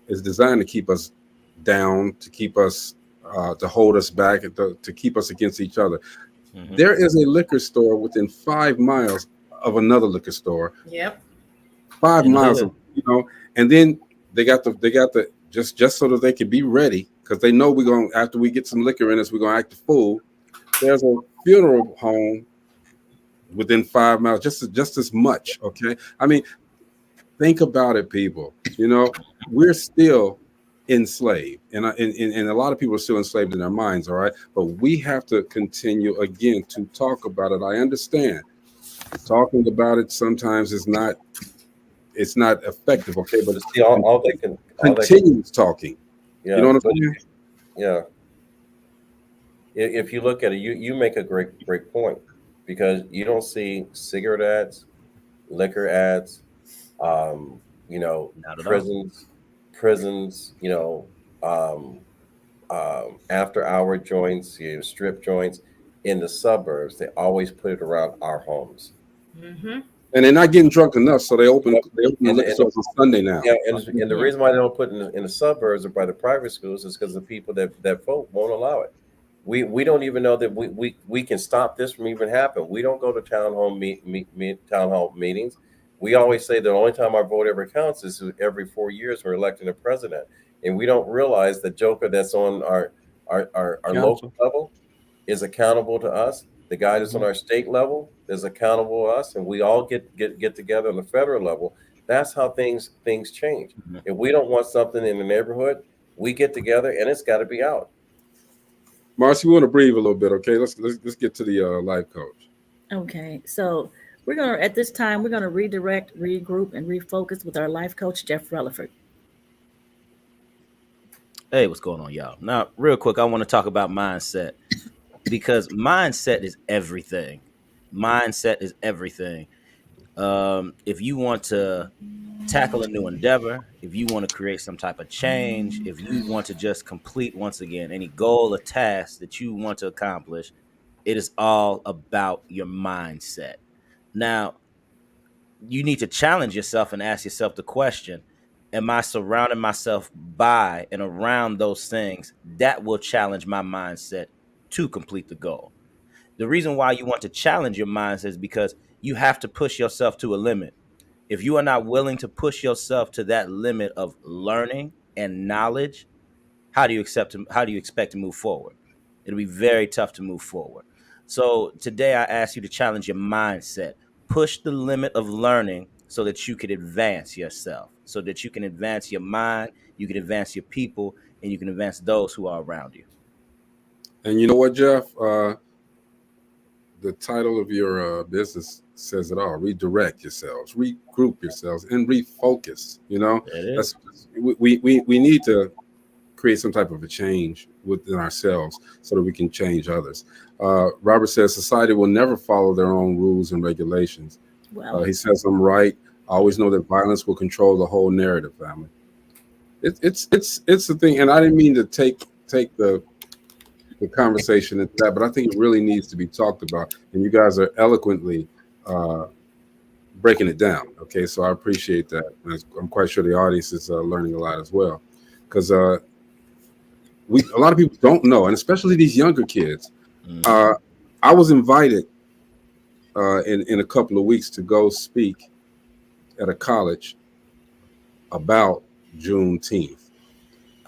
It's designed to keep us down, to keep us, to hold us back, to keep us against each other. Mm-hmm. There is a liquor store within 5 miles of another liquor store. Yep. 5 miles, and then they got the just so that they can be ready, because they know after we get some liquor in us, we're gonna act a fool. There's a funeral home within 5 miles, just as much. Okay, I mean, think about it, people. We're still enslaved, and a lot of people are still enslaved in their minds. All right, but we have to continue again to talk about it. I understand talking about it sometimes is not effective. Okay, but it's all they can continues talking. Yeah, you know what I'm saying? Yeah. If you look at it, you make a great point, because you don't see cigarette ads, liquor ads, prisons, after hour joints, strip joints in the suburbs. They always put it around our homes. Mm-hmm. And they're not getting drunk enough, so they open the liquor stores on Sunday now. Yeah, and the reason why they don't put it in the suburbs or by the private schools is because the people that vote won't allow it. We don't even know that we can stop this from even happening. We don't go to town hall meetings. We always say the only time our vote ever counts is every 4 years we're electing a president, and we don't realize the joker that's on our local level is accountable to us. The guy that's on our state level is accountable to us, and we all get together on the federal level. That's how things change. Mm-hmm. If we don't want something in the neighborhood, we get together, and it's got to be out. Marcy, we want to breathe a little bit, okay? Let's get to the life coach. Okay, so at this time we're gonna redirect, regroup, and refocus with our life coach, Jeff Relaford. Hey, what's going on, y'all? Now, real quick, I want to talk about mindset, because mindset is everything. Mindset is everything. If you want to tackle a new endeavor, if you want to create some type of change, if you want to just complete, once again, any goal or task that you want to accomplish, it is all about your mindset. Now, you need to challenge yourself and ask yourself the question, am I surrounding myself by and around those things that will challenge my mindset to complete the goal? The reason why you want to challenge your mindset is because you have to push yourself to a limit. If you are not willing to push yourself to that limit of learning and knowledge, how do you expect to move forward? It'll be very tough to move forward. So today I ask you to challenge your mindset. Push the limit of learning so that you can advance yourself, so that you can advance your mind, you can advance your people, and you can advance those who are around you. And you know what, Jeff? The title of your business says it all. Redirect yourselves, regroup yourselves, and refocus. We need to create some type of a change within ourselves so that we can change others. Robert says society will never follow their own rules and regulations. Wow. He says I'm right. I always know that violence will control the whole narrative, family. It's the thing, and I didn't mean to take the conversation into that, but I think it really needs to be talked about. And you guys are eloquently breaking it down. Okay, so I appreciate that. And I'm quite sure the audience is learning a lot as well, because a lot of people don't know, and especially these younger kids. I was invited in a couple of weeks to go speak at a college about Juneteenth.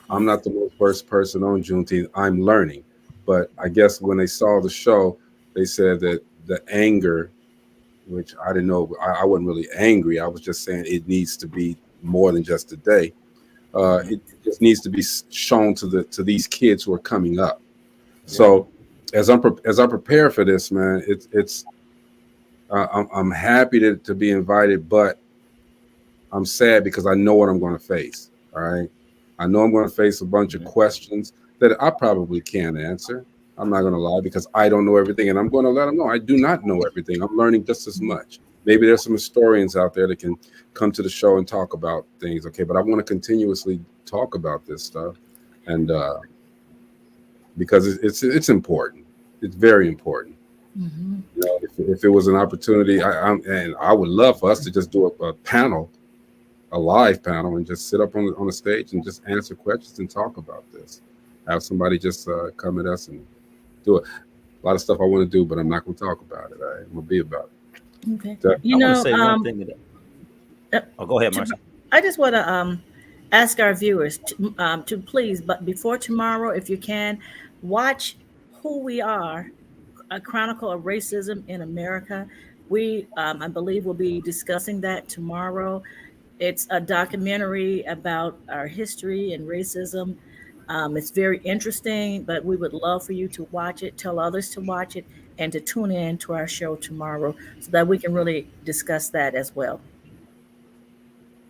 I'm not the most versed person on Juneteenth. I'm learning, but I guess when they saw the show, they said that the anger, which I didn't know, I wasn't really angry. I was just saying it needs to be more than just a day. It just needs to be shown to these kids who are coming up. So as I prepare for this, man, I'm happy to be invited, but I'm sad because I know what I'm going to face. All right, I know I'm going to face a bunch of questions that I probably can't answer. I'm not going to lie, because I don't know everything, and I'm going to let them know I do not know everything. I'm learning just as much. Maybe there's some historians out there that can come to the show and talk about things. Okay, but I want to continuously talk about this stuff, and because it's important. It's very important. You know, if it was an opportunity, I would love for us to just do a panel, a live panel, and just sit up on the stage and just answer questions and talk about this. Have somebody just come at us and do it. A lot of stuff I want to do, but I'm not going to talk about it. I'm going to be about it. Okay. I want to say one thing to that. Oh, go ahead, Marcy. I just want to ask our viewers to please, but before tomorrow, if you can, watch Who We Are, a Chronicle of Racism in America. We, I believe, will be discussing that tomorrow. It's a documentary about our history and racism. It's very interesting, but we would love for you to watch it, tell others to watch it, and to tune in to our show tomorrow so that we can really discuss that as well.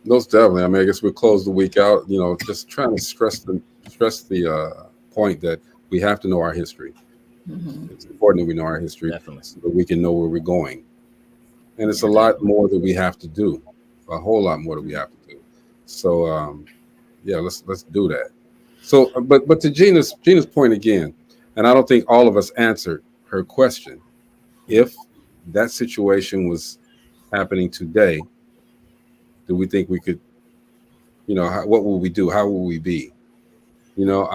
Most definitely. I mean, I guess we'll close the week out, you know, just trying to stress the point that we have to know our history. It's important that we know our history, definitely, so that we can know where we're going. And it's a lot more that we have to do, a whole lot more that we have to do. So, yeah, let's do that. So, but to Gina's point again, and I don't think all of us answered her question. If that situation was happening today, do we think we could, you know, what will we do? How will we be? You know,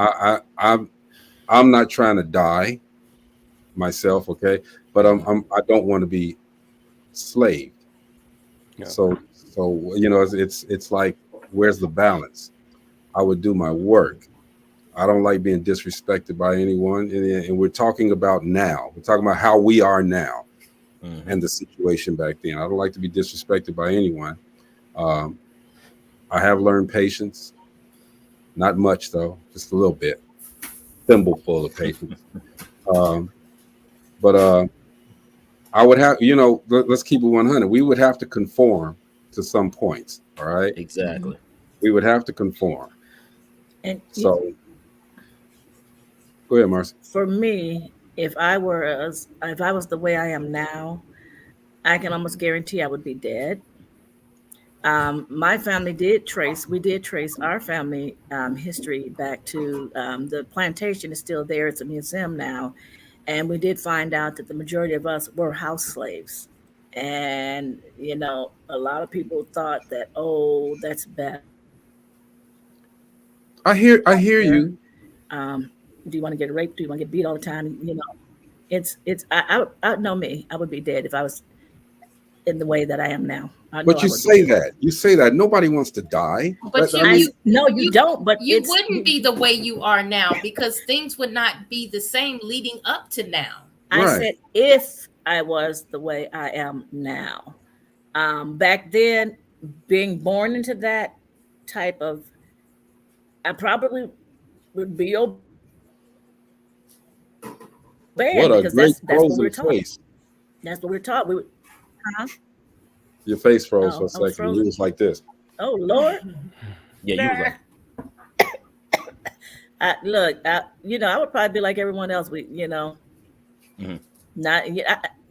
I'm not trying to die myself, okay, but I don't want to be slaved. So you know, it's like, where's the balance? I would do my work. I don't like being disrespected by anyone, and we're talking about now. We're talking about how we are now, and the situation back then. I don't like to be disrespected by anyone. I have learned patience, not much though, just a little bit, thimbleful of patience. But I would have, you know, let's keep it 100. We would have to conform to some points. All right. Exactly. We would have to conform. And so, go ahead, Marcy. For me, if I was the way I am now, I can almost guarantee I would be dead. My family did trace our family history back to the plantation is still there. It's a museum now. And we did find out that the majority of us were house slaves. And, you know, a lot of people thought that, oh, that's bad. I hear you. Do you want to get raped? Do you want to get beat all the time? You know, I know me. I would be dead if I was in the way that I am now. But you say that nobody wants to die. But you don't. But you wouldn't be the way you are now, because things would not be the same leading up to now. I said if I was the way I am now. Back then, being born into that type of, I probably would be obeyed. What a great frozen face. That's what we're taught. We would. Your face froze for a second. You was like this. Oh Lord. Yeah, you was like. Look, you know, I would probably be like everyone else. We, you know, not.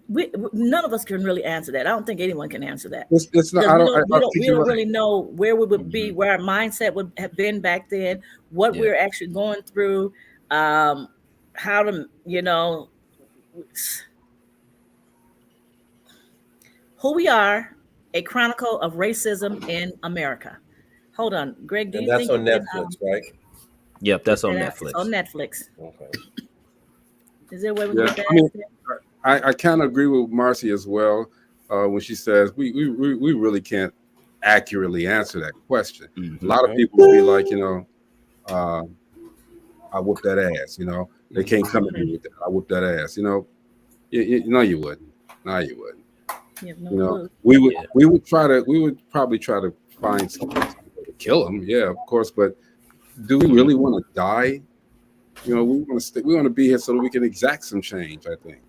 None of us can really answer that. I don't think anyone can answer that. It's not. We don't really know where we would be, where our mindset would have been back then, what we're actually going through, how to, you know. Who We Are, A Chronicle of Racism in America. Hold on, Greg, do And you that's think on you can Netflix, right? Yep, that's on It's on Netflix. Netflix. Okay. Is there a way we Yeah, can get I mean, that? I kind of agree with Marcy as well when she says we really can't accurately answer that question. Mm-hmm. A lot of people will be like, I whoop that ass. They can't come at me with that. I whoop that ass. No, you wouldn't. No, you wouldn't. You have no clue. We would probably try to find some way to kill them. Yeah, of course. But do we really want to die? We want to be here so that we can exact some change. I think.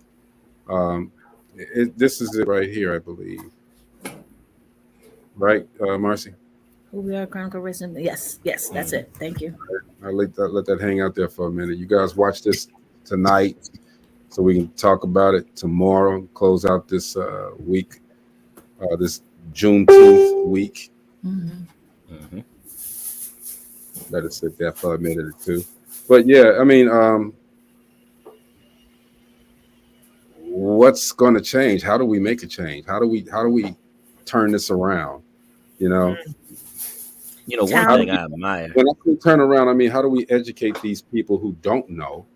This is it right here, I believe. Right, Marcy? Who We Are, Chronicle of Racism. Yes, that's it. Thank you. I'll let that hang out there for a minute. You guys watch this tonight so we can talk about it tomorrow, close out this week, this Juneteenth week. Mm-hmm. Let it sit there for a minute or two. But yeah, I mean, what's going to change? How do we make a change? How do we turn this around? One thing I admire. When I say turn around, I mean, how do we educate these people who don't know?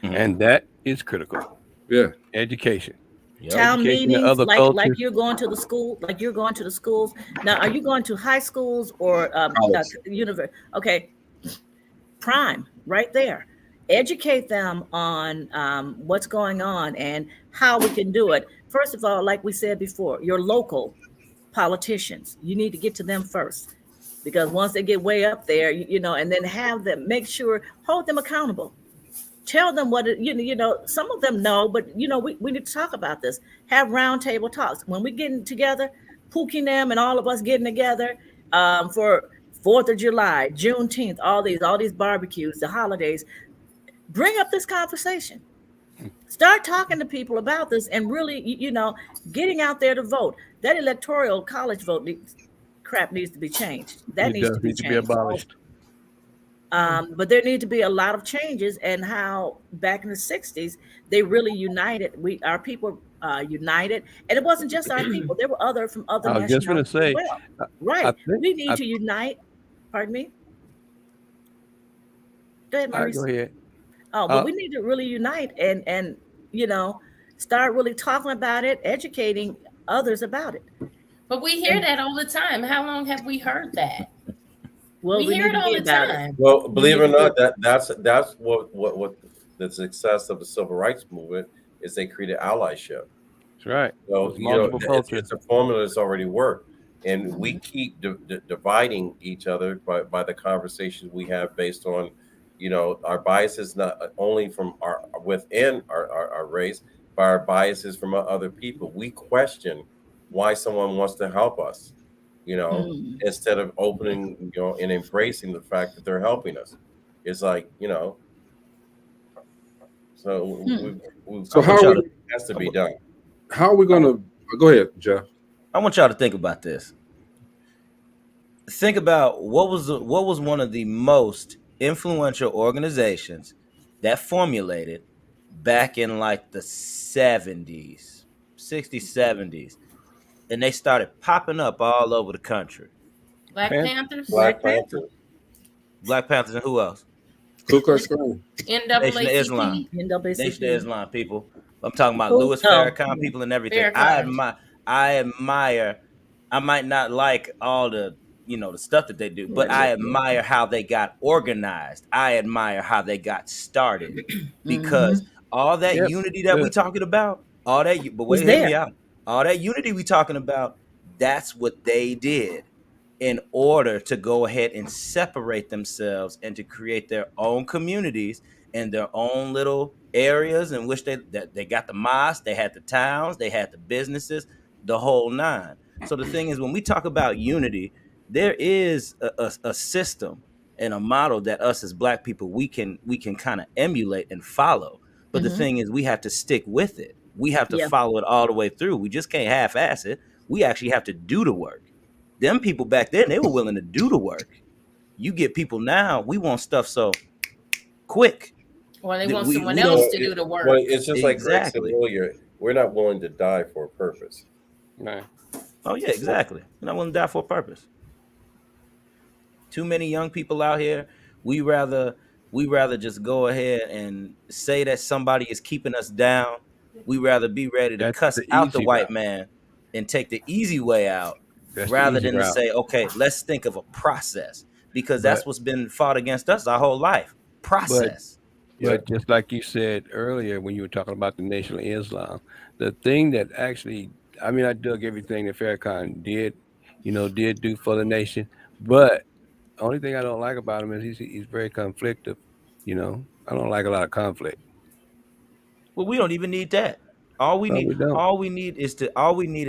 And that is critical. Yeah. Education. Town meetings, like you're going to the school, like you're going to the schools. Now, are you going to high schools or university? Okay. Prime, right there. Educate them on what's going on and how we can do it. First of all, like we said before, your local politicians, you need to get to them first, because once they get way up there, and then have them, hold them accountable. Tell them what some of them know, but we need to talk about this. Have roundtable talks. When we getting together, Pookie them and all of us getting together for 4th of July, Juneteenth, all these barbecues, the holidays, bring up this conversation. Start talking to people about this and really, getting out there to vote. That electoral college vote needs to be changed. That needs to be abolished. But there need to be a lot of changes, and how back in the 60s they really united. Our people united, and it wasn't just our people. There were other from other. I was just going to say, right? We need to unite. Pardon me. Go ahead, Maurice. Go ahead. Oh, but we need to really unite and start really talking about it, educating others about it. But we hear that all the time. How long have we heard that? Well, we hear it all the time. Well, believe it or not, that's what the success of the civil rights movement is. They created allyship. That's right. So it's a formula that's already worked, and we keep dividing each other by the conversations we have based on, our biases, not only from within our race, but our biases from other people. We question why someone wants to help us, instead of opening, and embracing the fact that they're helping us. It's like, so how it has to be done. How are we going to go ahead, Jeff? I want y'all to think about this. Think about what was one of the most influential organizations that formulated back in like the 70s, 60s, 70s, and they started popping up all over the country. Black Panthers? Black Panthers. Black Panthers and who else? Ku Klux Klan. Nation of Islam. Nation of Islam people. I'm talking about Louis Farrakhan people and everything. I admire. I might not like all the the stuff that they do, but I admire how they got organized. I admire how they got started, because all that unity that we talking about, all that. But wait, hear me out. All that unity we talking about, that's what they did in order to go ahead and separate themselves and to create their own communities and their own little areas in which they got the mosques, they had the towns, they had the businesses, the whole nine. So the thing is, when we talk about unity, there is a system and a model that us as Black people we can kind of emulate and follow. But the thing is, we have to stick with it. We have to follow it all the way through. We just can't half-ass it. We actually have to do the work. Them people back then, they were willing to do the work. You get people now, we want stuff so quick. Or they want someone else to do the work. Well, it's just like Greg said earlier, we're not willing to die for a purpose. Right. Oh yeah, exactly. And I wouldn't die for a purpose. Too many young people out here. We rather just go ahead and say that somebody is keeping us down. We rather be ready to That's cuss the out the easy white route. man and take the easy way out, That's the rather easy than to route. say, okay, let's think of a process, because that's But what's been fought against us our whole life. but Process. but just like you said earlier when you were talking about the Nation of Islam, the thing that actually, I mean, I dug everything that Farrakhan did do for the nation. But the only thing I don't like about him is he's very conflictive. I don't like a lot of conflict. Well, we don't even need that. All we No, need, we don't. all we need is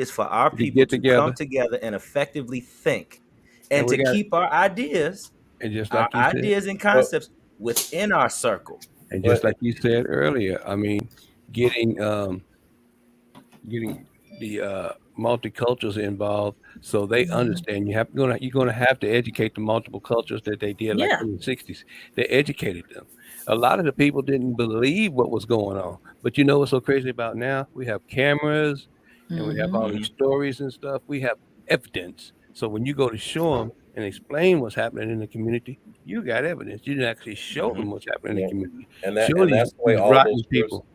for our To people get to come together, together and effectively think, and and we to got, keep our ideas, and just our like you said, ideas and But concepts within our circle. and just but like you said earlier, I mean, getting getting the multicultures involved so they understand you're gonna have to educate the multiple cultures that they did like Yeah. in the 60s. They educated them. A lot of the people didn't believe what was going on. But you know what's so crazy about now? We have cameras and we have all these stories and stuff. We have evidence. So when you go to show them and explain what's happening in the community, you got evidence. You can actually show them what's happening in the yeah, community. and that Show and these, that's the way all rotten those groups. people.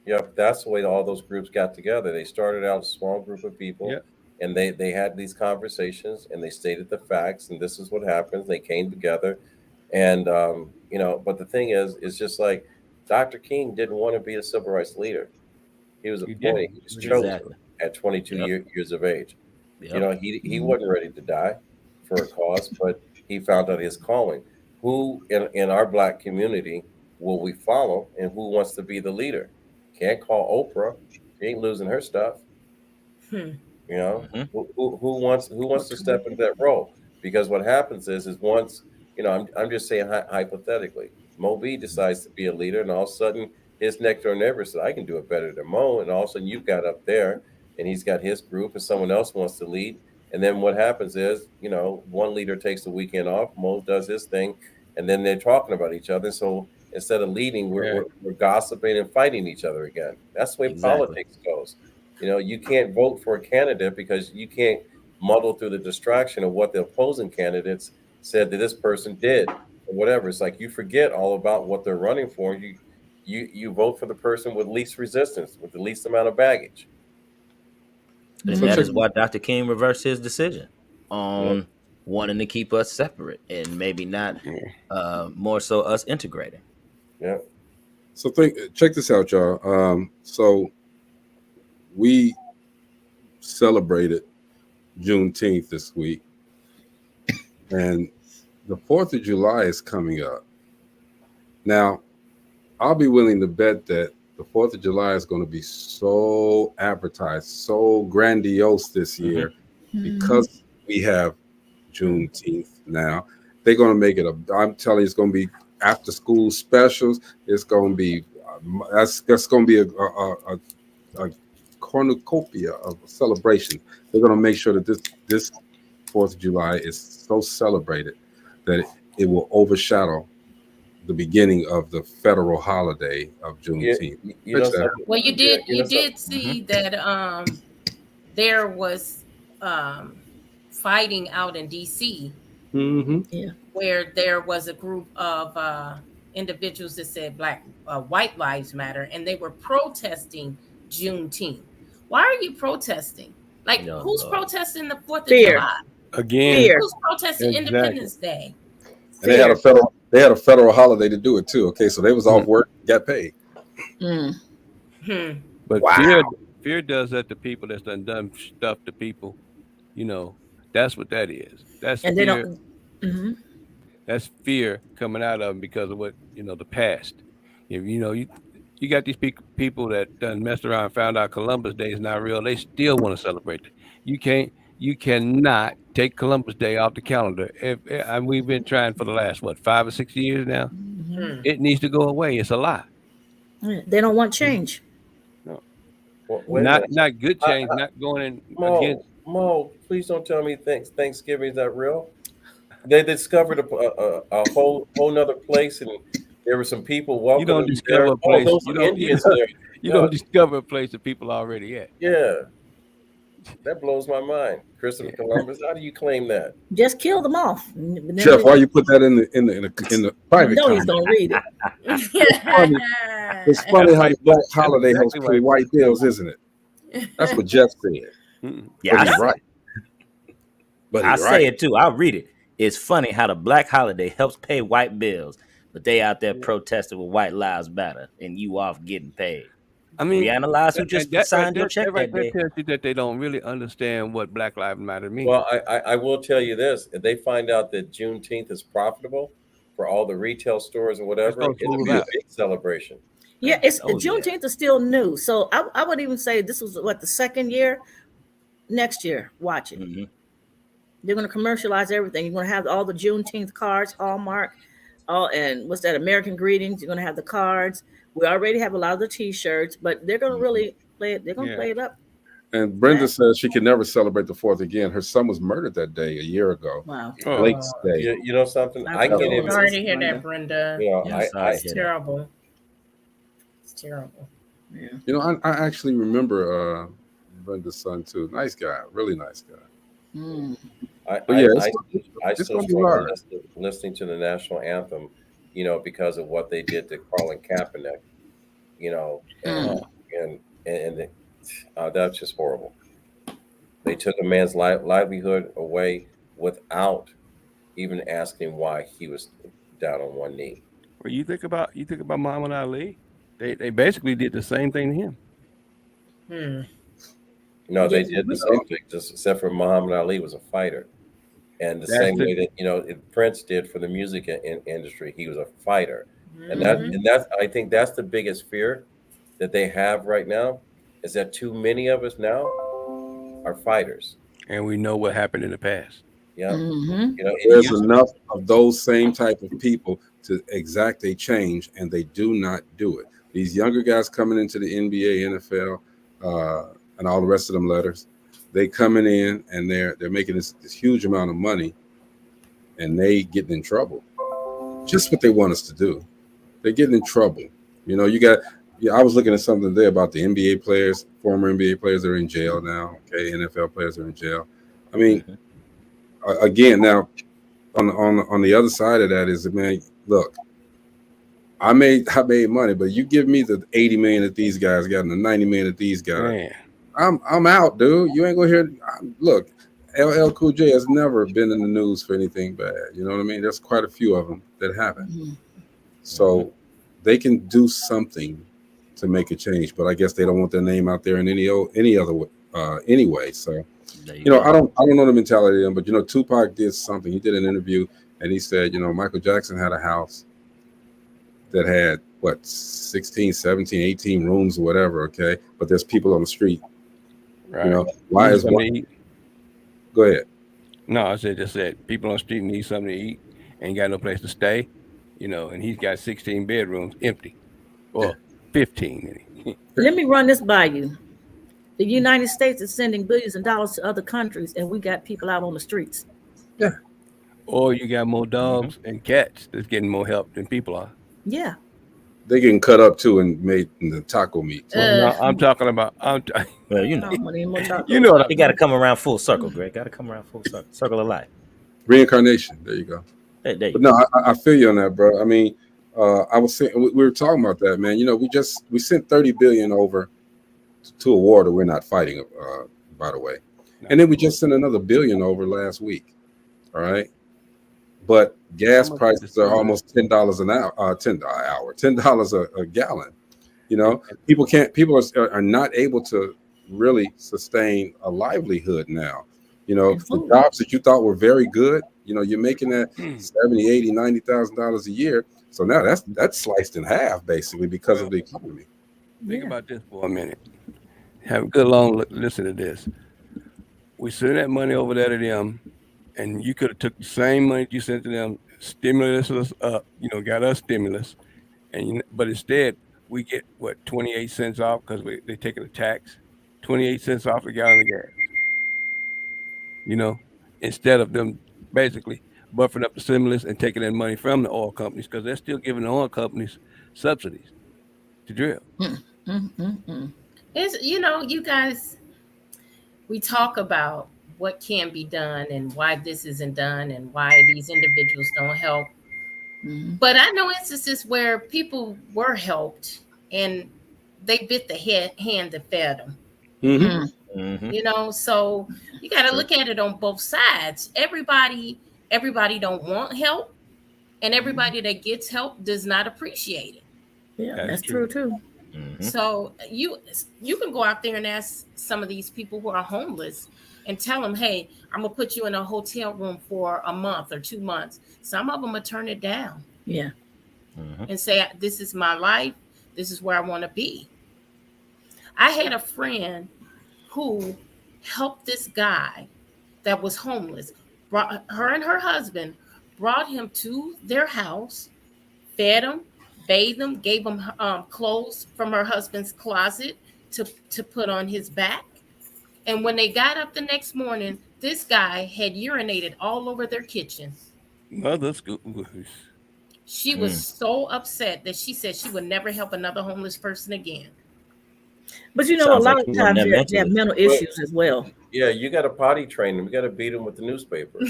Yep, that's the way all those groups got together. They started out a small group of people, Yep. and they had these conversations, and they stated the facts, and this is what happens. They came together, and but the thing is, it's just like Dr. King didn't want to be a civil rights leader. He was You appointed. didn't. He was chosen Exactly. at 22 Yep. years of age. Yep. He wasn't ready to die for a cause, but he found out his calling. Who in our black community will we follow, and who wants to be the leader? Can't call Oprah. She ain't losing her stuff. Hmm. Who wants to step into that role? Because what happens is once I'm just saying hypothetically, Mo B decides to be a leader, and all of a sudden his next door neighbor said, "I can do it better than Mo," and all of a sudden you've got up there, and he's got his group, and someone else wants to lead, and then what happens is one leader takes the weekend off, Mo does his thing, and then they're talking about each other. So instead of leading, we're gossiping and fighting each other again. That's the way Exactly. politics goes. You can't vote for a candidate because you can't muddle through the distraction of what the opposing candidates said that this person did or whatever. It's like you forget all about what they're running for. You vote for the person with least resistance, with the least amount of baggage. And that is why Dr. King reversed his decision on wanting to keep us separate and maybe not more so us integrating. Yeah. So check this out, y'all. So we celebrated Juneteenth this week, and the 4th of July is coming up. Now, I'll be willing to bet that the 4th of July is going to be so advertised, so grandiose this year because we have Juneteenth now. They're going to make it I'm telling you, it's going to be after school specials. It's going to be, that's going to be a cornucopia of celebration. They're going to make sure that this 4th of July is so celebrated that it will overshadow the beginning of the federal holiday of Juneteenth. Well, you did see that there was fighting out in DC, where there was a group of individuals that said white lives matter, and they were protesting Juneteenth. Why are you protesting? Like, who's protesting the 4th of July? Again, who's protesting Independence Day? And they had a federal holiday to do it too. Okay, so they was off work, got paid. But fear does that to people that's done stuff to people. That's what that is. That's and fear. They don't. That's fear coming out of them because of what the past. If you got these people that done messed around and found out Columbus Day is not real, they still want to celebrate it. You cannot take Columbus Day off the calendar. We've been trying for the last 5 or 6 years now. It needs to go away. It's a lie. They don't want change. No, not good change. Not going in against. Mo, please don't tell me Thanksgiving is that real. They discovered a whole nother place, and there were some people welcoming. You don't discover a place. Those Indians there. You don't discover a place that people are already at. Yeah. That blows my mind. Christopher Columbus, how do you claim that? Just kill them off. Jeff, why you put that in the private No, he's comment? gonna read it. It's funny how the Black holiday helps pay white bills, isn't it? That's what Jeff said. Yeah, but he's right. But I he's say right. it too. I'll read it. It's funny how the Black holiday helps pay white bills, but they out there protesting with White Lives Matter, and you off getting paid. I mean, we analyze who just signed your check that day. That tells you that they don't really understand what Black Lives Matter means. Well, I will tell you this: if they find out that Juneteenth is profitable for all the retail stores and whatever, it'll be a big celebration. Yeah, Juneteenth is still new, so I would even say this was the second year. Next year, watch it. Mm-hmm. They're going to commercialize everything. You're going to have all the Juneteenth cards, Hallmark, and what's that? American Greetings. You're going to have the cards. We already have a lot of the T-shirts, but they're going to really play it. They're going to play it up. And Brenda says she can never celebrate the 4th again. Her son was murdered that day a year ago. Wow. Blake's Day. You know something? I can't even. Sorry to hear that, Brenda. You know, it's terrible. It's terrible. Yeah. You know, I actually remember Brenda's son too. Nice guy, really nice guy. I still struggle listening to the national anthem, you know, because of what they did to Colin Kaepernick, you know, and that's just horrible. They took a man's livelihood away without even asking why he was down on one knee. Well, you think about Muhammad Ali, they basically did the same thing to him. No, they did the same thing, just except for Muhammad Ali was a fighter. And the same way that, you know, Prince did for the music industry, he was a fighter. And that's I think that's the biggest fear that they have right now, is that too many of us now are fighters. And we know what happened in the past. Yeah. You know, there's enough of those same type of people to exact a change, and they do not do it. These younger guys coming into the NBA, NFL, and all the rest of them letters, they coming in and they're making this huge amount of money, and they getting in trouble. Just what they want us to do. They're getting in trouble. You know, I was looking at something there about the NBA players, former NBA players that are in jail now. Okay, NFL players are in jail. I mean, again, now on the other side of that is, man, look, I made money, but you give me the 80 million that these guys got and the 90 million that these guys. Man. I'm out, dude. You ain't gonna hear. Look, LL Cool J has never been in the news for anything bad. You know what I mean? There's quite a few of them that haven't. So they can do something to make a change, but I guess they don't want their name out there in any other way, anyway. So you know, I don't know the mentality of them, but you know, Tupac did something. He did an interview and he said, you know, Michael Jackson had a house that had 16, 17, 18 rooms or whatever. Okay, but there's people on the street. Right. You know, why is one? Go ahead. No, I just said people on the street need something to eat, ain't got no place to stay, you know, and he's got 16 bedrooms empty, or 15. Let me run this by you. The United States is sending billions of dollars to other countries, and we got people out on the streets. Yeah. Or you got more dogs and cats that's getting more help than people are. Yeah. They getting cut up too and made into taco meat. No, I'm talking about. Well, you know, you know what you got to come around full circle, Greg. Got to come around full circle of life. Reincarnation. There you go. Hey, there you but no, I feel you on that, bro. I mean, I was saying we were talking about that, man. You know, we sent 30 billion over to a war that we're not fighting, by the way, and then we just sent another billion over last week. All right. But gas prices are almost $10 an hour, $10 a gallon. You know, people are not able to really sustain a livelihood now. You know, the jobs that you thought were very good, you know, you're making that $70,000, $80,000, $90,000 a year. So now that's sliced in half basically because of the economy. Think about this for a minute. Have a good long listen to this. We send that money over there to them. And you could have took the same money you sent to them, stimulus us up, you know, got us stimulus, but instead we get 28 cents off because they taking a tax, 28 cents off a gallon of gas. You know, instead of them basically buffering up the stimulus and taking that money from the oil companies because they're still giving the oil companies subsidies to drill. It's, you know, you guys, we talk about what can be done and why this isn't done and why these individuals don't help. But I know instances where people were helped and they bit the hand that fed them. You know, so you got to look at it on both sides. Everybody don't want help, and everybody that gets help does not appreciate it. Yeah, that's true too. So you can go out there and ask some of these people who are homeless and tell them, hey, I'm gonna put you in a hotel room for a month or 2 months. Some of them will turn it down. Yeah. And say, this is my life. This is where I want to be. I had a friend who helped this guy that was homeless. Her and her husband brought him to their house, fed him, bathed him, gave him clothes from her husband's closet to put on his back. And when they got up the next morning, this guy had urinated all over their kitchen. Mother's good. She was so upset that she said she would never help another homeless person again. But you know, a lot of times they have mental issues as well. Yeah, you got to potty train them. You got to beat them with the newspaper.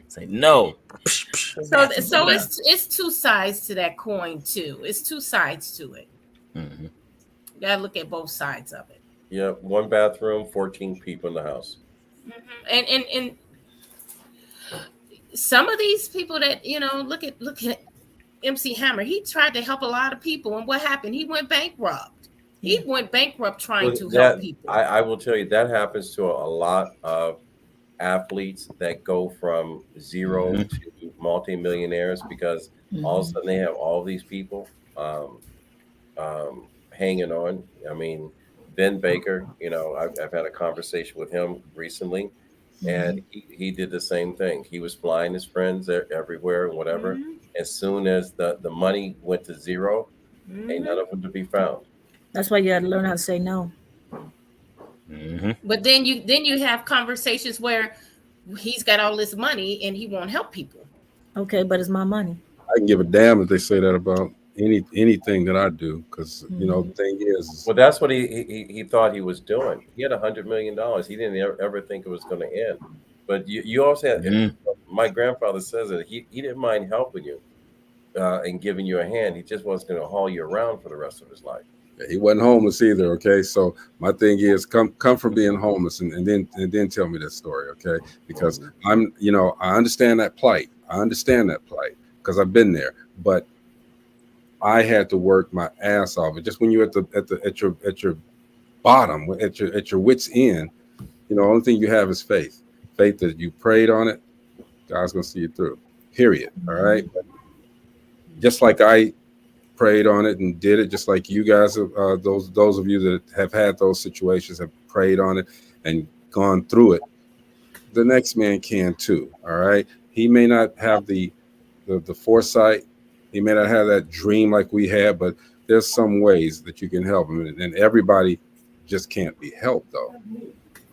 Say no. So it's two sides to that coin too. It's two sides to it. You gotta look at both sides of it. Yeah, 1 bathroom, 14 people in the house. And some of these people that, you know, look at MC Hammer. He tried to help a lot of people, and what happened? He went bankrupt. He went bankrupt trying to help people. I will tell you that happens to a lot of athletes that go from zero to multimillionaires because all of a sudden they have all these people hanging on. I mean, Ben Baker, you know, I've had a conversation with him recently, and he did the same thing. He was flying his friends everywhere and whatever. As soon as the money went to zero, ain't none of them to be found. That's why you got to learn how to say no. But then you have conversations where he's got all this money and he won't help people. Okay, but it's my money. I can give a damn if they say that about anything that I do, because you know the thing is. Well, that's what he thought he was doing. He had $100 million. He didn't ever think it was going to end. But you also had. My grandfather says that he didn't mind helping you and giving you a hand. He just wasn't going to haul you around for the rest of his life. He wasn't homeless either. Okay, so my thing is come from being homeless and then tell me that story. Okay, because I understand that plight. I understand that plight because I've been there. But I had to work my ass off. Just when you're at your bottom, at your wit's end, you know, only thing you have is faith. Faith that you prayed on it, God's gonna see you through. Period. All right. But just like I prayed on it and did it, just like you guys, those of you that have had those situations have prayed on it and gone through it. The next man can too. All right. He may not have the foresight. He may not have that dream like we had, but there's some ways that you can help him. And everybody just can't be helped though.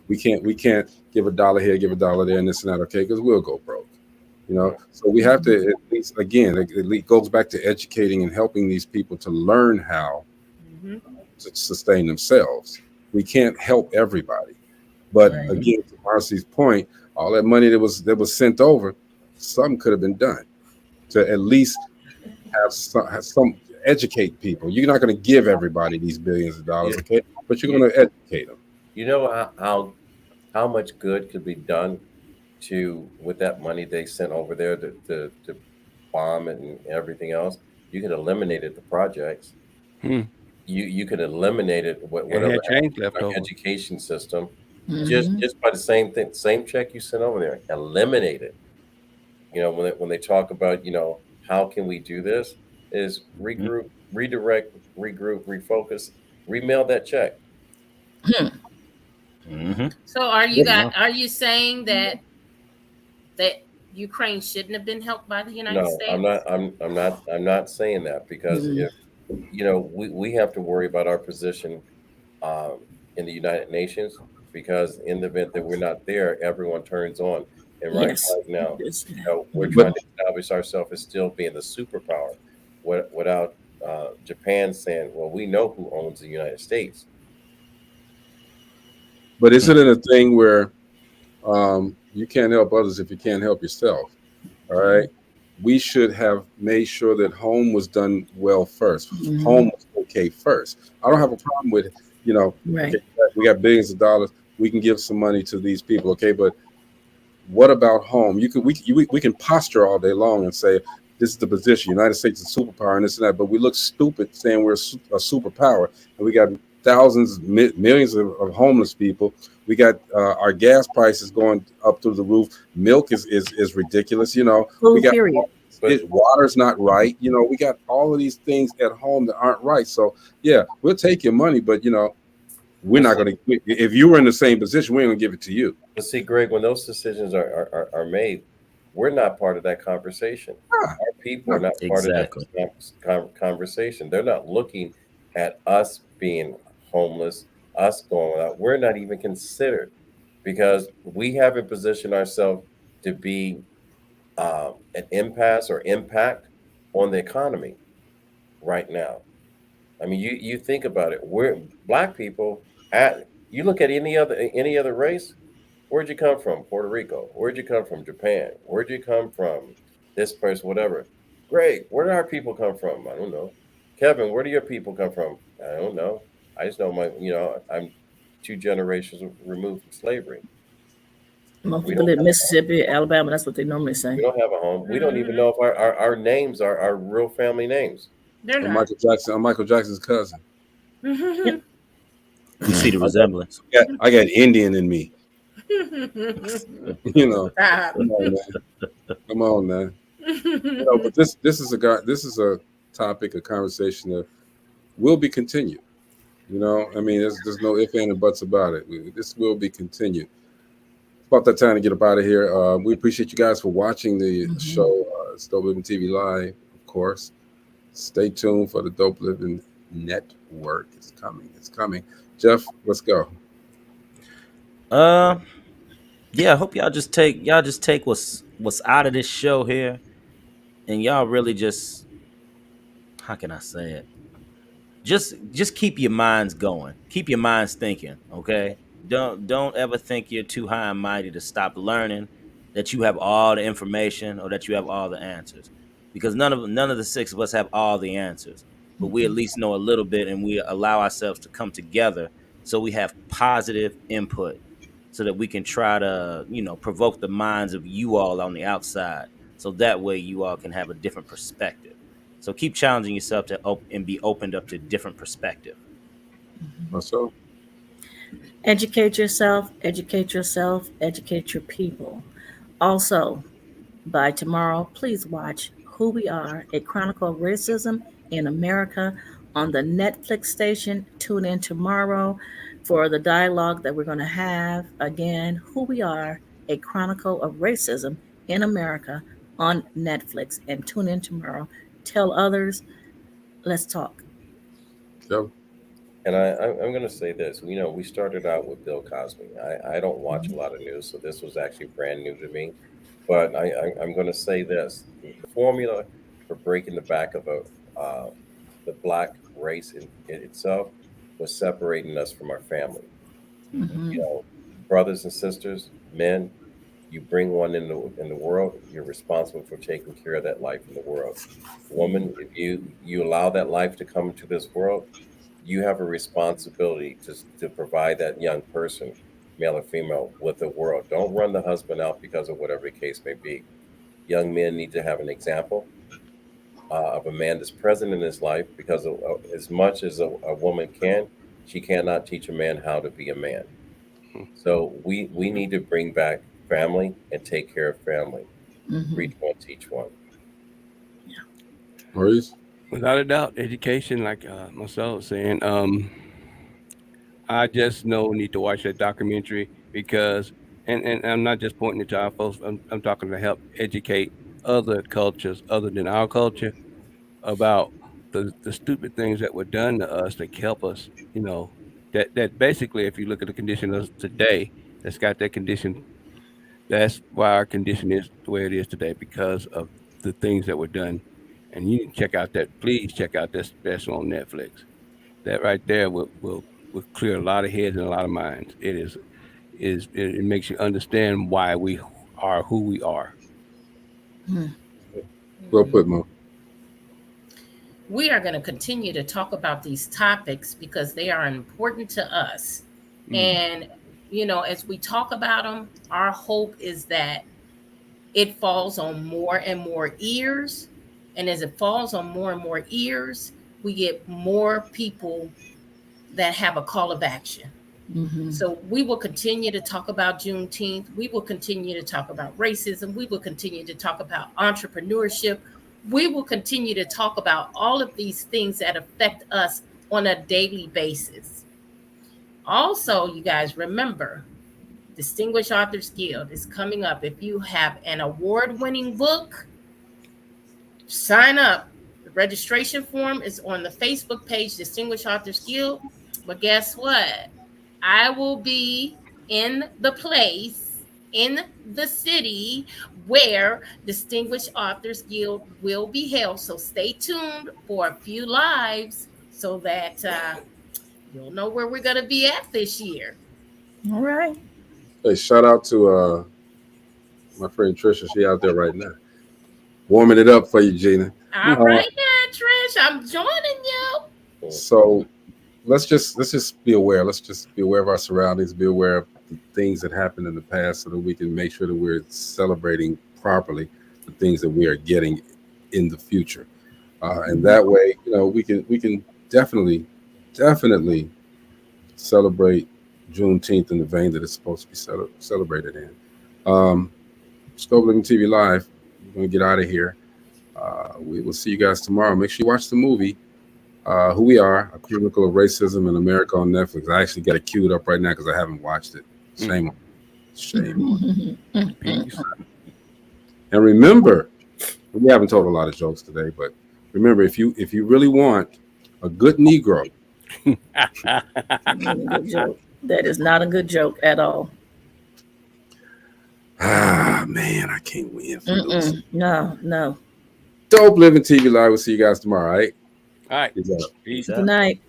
We can't give $1 here, give $1 there, and this and that, okay? Because we'll go broke, you know. So we have to at least, again, it goes back to educating and helping these people to learn how to sustain themselves. We can't help everybody, but again, to Marcy's point, all that money that was sent over, something could have been done to at least have some educate people. You're not going to give everybody these billions of dollars, okay? But you're going to educate them. You know how much good could be done with that money they sent over there to bomb it and everything else? You could eliminate the projects. You could eliminate it whatever education system just by the same check you sent over there. Eliminate it. You know, when they talk about, you know, how can we do this? Is regroup, redirect, regroup, refocus, remail that check. So are you saying that Ukraine shouldn't have been helped by the United States? No, I'm not saying that, because if you know, we have to worry about our position in the United Nations, because in the event that we're not there, everyone turns on. And right now, you know, we're trying to establish ourselves as still being the superpower without Japan saying, well, we know who owns the United States. But isn't it a thing where you can't help others if you can't help yourself? All right. We should have made sure that home was done well first. Home was okay first. I don't have a problem with, Right. okay, we got billions of dollars. We can give some money to these people. Okay. But what about home? We can posture all day long and say this is the position. United States is a superpower and this and that, but we look stupid saying we're a superpower, and we got thousands, millions of homeless people. We got our gas prices going up through the roof. Milk is ridiculous. We got period. water's not right. We got all of these things at home that aren't right. So yeah, we'll take your money, but we're not going to. If you were in the same position, we're going to give it to you. But see, Greg, when those decisions are made, we're not part of that conversation. Our people are not part of that conversation. They're not looking at us being homeless, us going out. We're not even considered because we haven't positioned ourselves to be an impasse or impact on the economy right now. I mean, you think about it. We're Black people. You look at any other race. Where'd you come from? Puerto Rico. Where'd you come from? Japan. Where'd you come from? This place, whatever. Great. Where do our people come from? I don't know. Kevin, where do your people come from? I don't know. I just know I'm 2 generations removed from slavery. Most people in Mississippi, Alabama, that's what they normally say. We don't have a home. We don't even know if our names are our real family names. They're not. I'm Michael Jackson's cousin. You see the resemblance. I got Indian in me. Come on, man. But this is a topic, a conversation that will be continued. I mean, there's no ifs, ands, and buts about it. This will be continued. It's about that time to get up out of here. We appreciate you guys for watching the show. It's Dope Living TV Live, of course. Stay tuned for the Dope Living Network. It's coming. Jeff, let's go. Yeah, I hope y'all just take what's out of this show here, and y'all really just, how can I say it? Just keep your minds going. Keep your minds thinking, okay? Don't ever think you're too high and mighty to stop learning, that you have all the information or that you have all the answers. Because none of the 6 of us have all the answers, but we at least know a little bit, and we allow ourselves to come together so we have positive input, so that we can try to, provoke the minds of you all on the outside, so that way you all can have a different perspective. So keep challenging yourself and be opened up to different perspective. So, educate yourself, educate your people. Also, by tomorrow, please watch Who We Are, A Chronicle of Racism in America on the Netflix station. Tune in tomorrow for the dialogue that we're going to have. Again, Who We Are, A Chronicle of Racism in America on Netflix. And tune in tomorrow. Tell others. Let's talk. Go. And I'm going to say this. We started out with Bill Cosby. I don't watch a lot of news, so this was actually brand new to me. But I'm going to say this. The formula for breaking the back of the Black race in itself was separating us from our family. Brothers and sisters, men, you bring one in the world, you're responsible for taking care of that life in the world. Woman, if you allow that life to come into this world, you have a responsibility to provide that young person, male or female, with the world. Don't run the husband out because of whatever the case may be. Young men need to have an example of a man that's present in his life, because as much as a woman can, she cannot teach a man how to be a man. So we need to bring back family and take care of family. Reach one, teach one. Maurice? Without a doubt, education, like myself was saying, I just need to watch that documentary because, and I'm not just pointing to our folks, I'm talking to help educate other cultures other than our culture about the stupid things that were done to us that help us, that basically, if you look at the condition of today, that's got that condition. That's why our condition is the way it is today, because of the things that were done. And you need to please check out that special on Netflix. That right there will will clear a lot of heads and a lot of minds. It makes you understand why we are who we are. Well put, Mo. We are going to continue to talk about these topics because they are important to us. And, you know, as we talk about them, our hope is that it falls on more and more ears. And as it falls on more and more ears, we get more people that have a call of action. So we will continue to talk about Juneteenth. We will continue to talk about racism. We will continue to talk about entrepreneurship. We will continue to talk about all of these things that affect us on a daily basis. Also, you guys remember, Distinguished Authors Guild is coming up. If you have an award-winning book, sign up. The registration form is on the Facebook page, Distinguished Authors Guild. But guess what? I will be in the place, in the city where Distinguished Authors Guild will be held. So stay tuned for a few lives so that you'll know where we're going to be at this year. All right. Hey, shout out to my friend Trisha. She out there right now, warming it up for you, Gina. All right, now, Trish, I'm joining you. So let's just be aware. Let's just be aware of our surroundings. Be aware of the things that happened in the past, so that we can make sure that we're celebrating properly the things that we are getting in the future. And that way, you know, we can definitely celebrate Juneteenth in the vein that it's supposed to be celebrated in. Dope Living TV Live. We're gonna get out of here. We will see you guys tomorrow. Make sure you watch the movie Who We Are: A Chronicle of Racism in America on Netflix. I actually got it queued up right now because I haven't watched it. Shame on. Peace. And remember, we haven't told a lot of jokes today, but remember, if you really want a good Negro, that is not a good joke at all. Man, I can't win for those. No. Dope Living TV Live. We'll see you guys tomorrow. All right. All right. Peace. Good night.